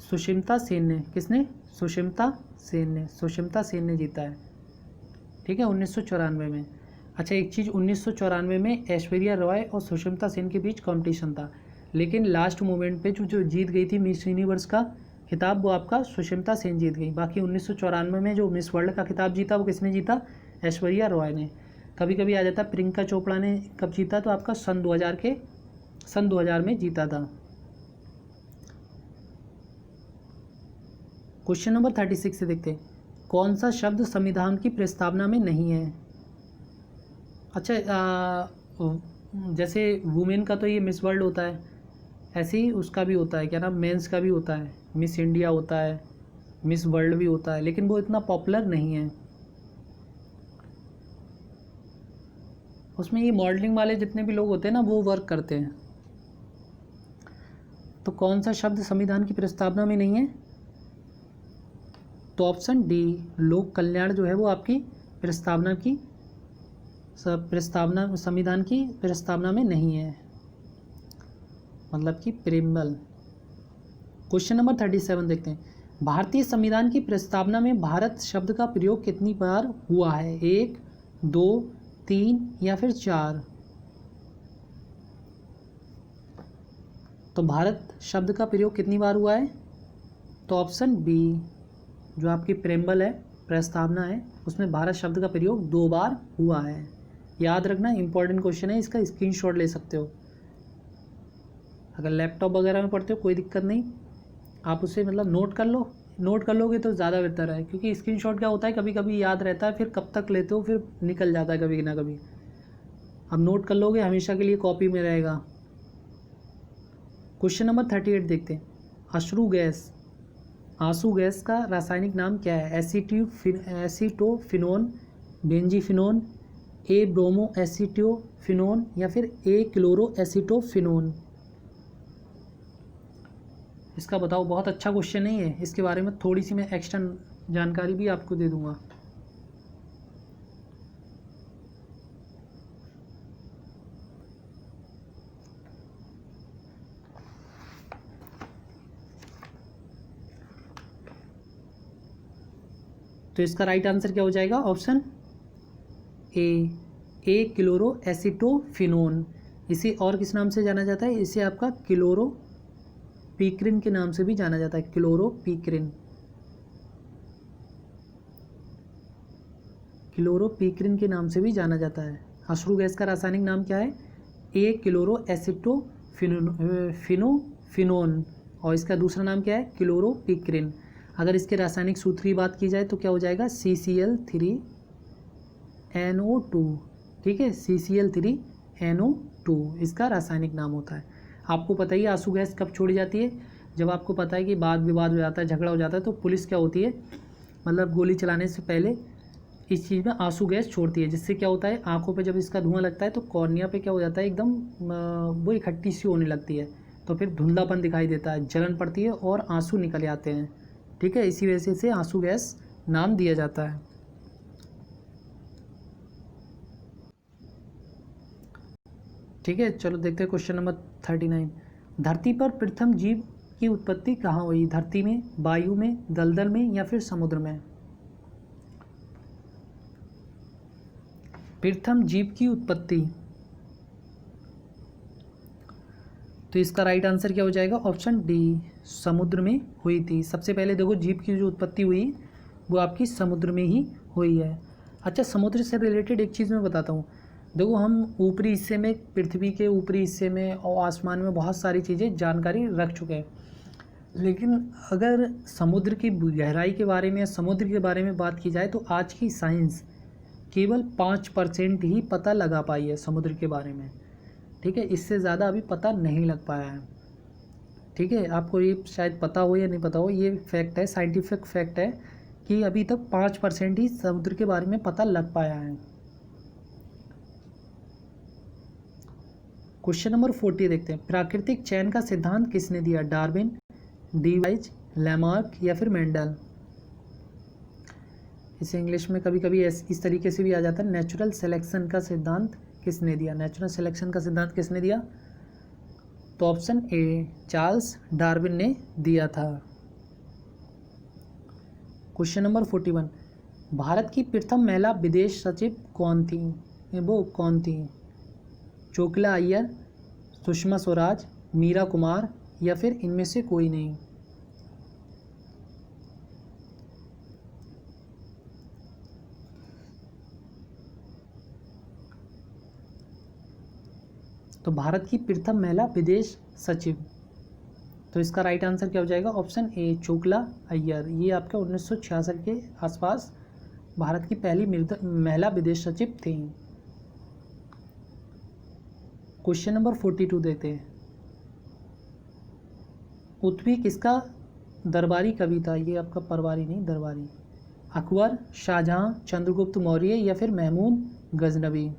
सुष्मिता सेन ने। किसने, सुष्मिता सेन ने जीता है। ठीक है, 1994 में। अच्छा, एक चीज़, 1994 में ऐश्वर्या राय और सुष्मिता सेन के बीच कंपटीशन था, लेकिन लास्ट मोमेंट पे जो जीत गई थी मिस यूनिवर्स का खिताब, वो आपका सुष्मिता सेन जीत गई। बाकी 1994 में जो मिस वर्ल्ड का खिताब जीता वो किसने जीता, ऐश्वर्या राय ने। कभी कभी आ जाता प्रियंका चोपड़ा ने कब जीता, तो आपका सन 2000 में जीता था। क्वेश्चन नंबर 36 से देखते हैं, कौन सा शब्द संविधान की प्रस्तावना में नहीं है। अच्छा, जैसे वुमेन का तो ये मिस वर्ल्ड होता है, ऐसे ही उसका भी होता है, क्या नाम, मेंस का भी होता है, मिस इंडिया होता है, मिस वर्ल्ड भी होता है, लेकिन वो इतना पॉपुलर नहीं है। उसमें ये मॉडलिंग वाले जितने भी लोग होते हैं ना, वो वर्क करते हैं। तो कौन सा शब्द संविधान की प्रस्तावना में नहीं है, तो ऑप्शन डी, लोक कल्याण जो है वो आपकी संविधान की प्रस्तावना में नहीं है, मतलब कि प्रेमबल। क्वेश्चन नंबर 37 देखते हैं, भारतीय संविधान की प्रस्तावना में भारत शब्द का प्रयोग कितनी बार हुआ है, 1, 2, 3 या फिर 4। तो भारत शब्द का प्रयोग कितनी बार हुआ है, तो ऑप्शन बी, जो आपकी प्रेम्बल है, प्रस्तावना है, उसमें भारत शब्द का प्रयोग 2 बार हुआ है। याद रखना, इंपॉर्टेंट क्वेश्चन है, इसका स्क्रीनशॉट ले सकते हो। अगर लैपटॉप वगैरह में पढ़ते हो कोई दिक्कत नहीं, आप उसे मतलब नोट कर लोगे तो ज़्यादा बेहतर है, क्योंकि स्क्रीनशॉट क्या होता है, कभी कभी याद रहता है, फिर कब तक लेते हो, फिर निकल जाता है कभी ना कभी। अब नोट कर लोगे, हमेशा के लिए कॉपी में रहेगा। क्वेश्चन नंबर 38 देखते हैं, आंसू गैस का रासायनिक नाम क्या है, एसीटोफिनोन, बेंजीफिनोन, ए ब्रोमो एसीटोफिनोन या फिर ए क्लोरो एसीटोफिनोन। इसका बताओ, बहुत अच्छा क्वेश्चन नहीं है, इसके बारे में थोड़ी सी मैं एक्स्ट्रा जानकारी भी आपको दे दूंगा। तो इसका राइट आंसर क्या हो जाएगा, ऑप्शन ए क्लोरो एसीटोफिनोन। इसे और किस नाम से जाना जाता है, इसे आपका क्लोरोपीक्रिन के नाम से भी जाना जाता है, क्लोरोपीक्रिन के नाम से भी जाना जाता है। अश्रु गैस का रासायनिक नाम क्या है, ए क्लोरो एसिटोफिनोन, और इसका दूसरा नाम क्या है, क्लोरोपीक्रिन। अगर इसके रासायनिक सूत्र की बात की जाए तो क्या हो जाएगा, CCl3NO2। ठीक है, CCl3NO2 इसका रासायनिक नाम होता है। आपको पता ही, आंसू गैस कब छोड़ी जाती है, जब आपको पता है कि वाद विवाद हो जाता है, झगड़ा हो जाता है, तो पुलिस क्या होती है, मतलब गोली चलाने से पहले इस चीज़ में आंसू गैस छोड़ती है, जिससे क्या होता है, आंखों पे जब इसका धुआं लगता है तो कॉर्निया पे क्या हो जाता है, एकदम वो इकट्ठी सी होने लगती है, तो फिर धुंधलापन दिखाई देता है, जलन पड़ती है और आंसू निकल आते हैं। ठीक है, इसी वजह से आंसू गैस नाम दिया जाता है। ठीक है, चलो देखते हैं क्वेश्चन नंबर 39, धरती पर प्रथम जीव की उत्पत्ति कहाँ हुई, धरती में, वायु में, दलदल में या फिर समुद्र में। प्रथम जीव की उत्पत्ति, तो इसका राइट आंसर क्या हो जाएगा? ऑप्शन डी, समुद्र में हुई थी। सबसे पहले देखो जीभ की जो उत्पत्ति हुई वो आपकी समुद्र में ही हुई है। अच्छा, समुद्र से रिलेटेड एक चीज़ मैं बताता हूँ। देखो हम ऊपरी हिस्से में, पृथ्वी के ऊपरी हिस्से में और आसमान में बहुत सारी चीज़ें जानकारी रख चुके हैं, लेकिन अगर समुद्र की गहराई के बारे में या समुद्र के बारे में बात की जाए तो आज की साइंस केवल 5% ही पता लगा पाई है समुद्र के बारे में। ठीक है, इससे ज़्यादा अभी पता नहीं लग पाया है। ठीक है, आपको ये शायद पता हो या नहीं पता हो, ये फैक्ट है, साइंटिफिक फैक्ट है कि अभी तक 5% ही समुद्र के बारे में पता लग पाया है। क्वेश्चन नंबर 40 देखते हैं। प्राकृतिक चयन का सिद्धांत किसने दिया? डार्विन, डीवाइज, लैमार्क या फिर मेंडल? इसे इंग्लिश में कभी कभी इस तरीके से भी आ जाता है, नेचुरल सिलेक्शन का सिद्धांत किसने दिया? नेचुरल सिलेक्शन का सिद्धांत किसने दिया? तो ऑप्शन ए, चार्ल्स डार्विन ने दिया था। Question number 41। भारत की प्रथम महिला विदेश सचिव कौन थी? वो कौन थी? चोकला अय्यर, सुषमा स्वराज, मीरा कुमार या फिर इनमें से कोई नहीं? तो भारत की प्रथम महिला विदेश सचिव, तो इसका राइट आंसर क्या हो जाएगा? ऑप्शन ए, चोकला अय्यर। ये आपका 1966 के आसपास भारत की पहली महिला विदेश सचिव थी। क्वेश्चन नंबर 42 देते हैं। उत्वी किसका दरबारी कवि था? ये आपका परवारी नहीं, दरबारी। अकबर, शाहजहां, चंद्रगुप्त मौर्य या फिर महमूद गजनवी?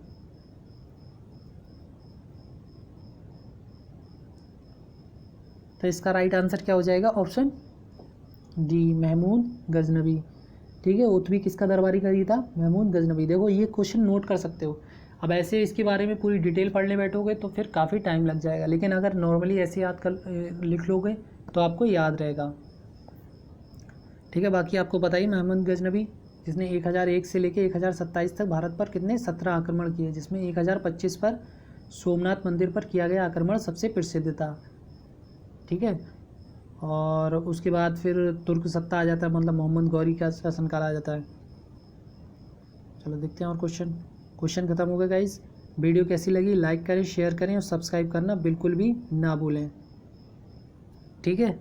तो इसका राइट आंसर क्या हो जाएगा? Option D, Mahmud Ghaznavi. ठीक है, उत्वी किसका दरबारी कवि था? महमूद गजनवी। देखो ये क्वेश्चन नोट कर सकते हो। अब ऐसे इसके बारे में पूरी डिटेल पढ़ने बैठोगे तो फिर काफ़ी टाइम लग जाएगा, लेकिन अगर नॉर्मली ऐसे याद कर लिख लोगे तो आपको याद रहेगा। ठीक है, बाकी आपको पता ही, महमूद गजनवी जिसने 1001 से लेकर 1027 तक भारत पर कितने 17 आक्रमण किए, जिसमें 1025 पर सोमनाथ मंदिर पर किया गया आक्रमण सबसे प्रसिद्ध था। ठीक है, और उसके बाद फिर तुर्क सत्ता आ जाता है, मतलब मोहम्मद गौरी का शासनकाल आ जाता है। चलो देखते हैं और क्वेश्चन खत्म हो गया गाइस। वीडियो कैसी लगी लाइक करें, शेयर करें और सब्सक्राइब करना बिल्कुल भी ना भूलें। ठीक है,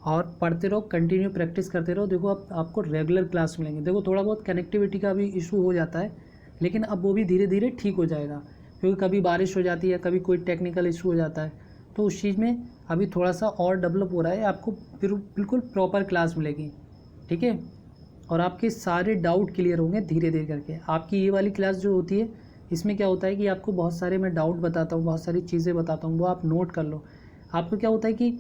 और पढ़ते रहो, कंटिन्यू प्रैक्टिस करते रहो। देखो अब आपको रेगुलर क्लास मिलेंगे। देखो थोड़ा बहुत कनेक्टिविटी का भी इशू हो जाता है, लेकिन अब वो भी धीरे धीरे ठीक हो जाएगा, क्योंकि कभी बारिश हो जाती है, कभी कोई टेक्निकल इशू हो जाता है, तो उस चीज़ में अभी थोड़ा सा और डेवलप हो रहा है। आपको बिल्कुल प्रॉपर क्लास मिलेगी। ठीक है, और आपके सारे डाउट क्लियर होंगे धीरे धीरे करके। आपकी ये वाली क्लास जो होती है, इसमें क्या होता है कि आपको बहुत सारे मैं डाउट बताता हूँ, बहुत सारी चीज़ें बताता हूँ, वो आप नोट कर लो। आपको क्या होता है कि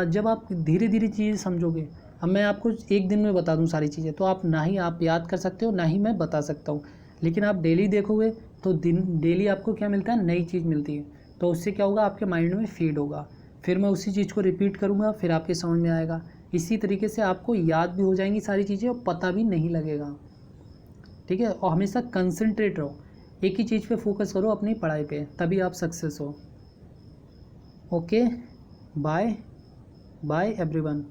जब आप धीरे धीरे चीज़ें समझोगे, अब मैं आपको एक दिन में बता दूँ सारी चीज़ें, तो आप ना ही आप याद कर सकते हो, ना ही मैं बता सकता हूँ। लेकिन आप डेली देखोगे तो डेली आपको क्या मिलता है? नई चीज़ मिलती है। तो उससे क्या होगा? आपके माइंड में फीड होगा, फिर मैं उसी चीज़ को रिपीट करूँगा, फिर आपके समझ में आएगा। इसी तरीके से आपको याद भी हो जाएंगी सारी चीज़ें और पता भी नहीं लगेगा। ठीक है, और हमेशा कंसंट्रेट रहो, एक ही चीज़ पे फोकस करो अपनी पढ़ाई पे, तभी आप सक्सेस हो। Okay, bye bye everyone.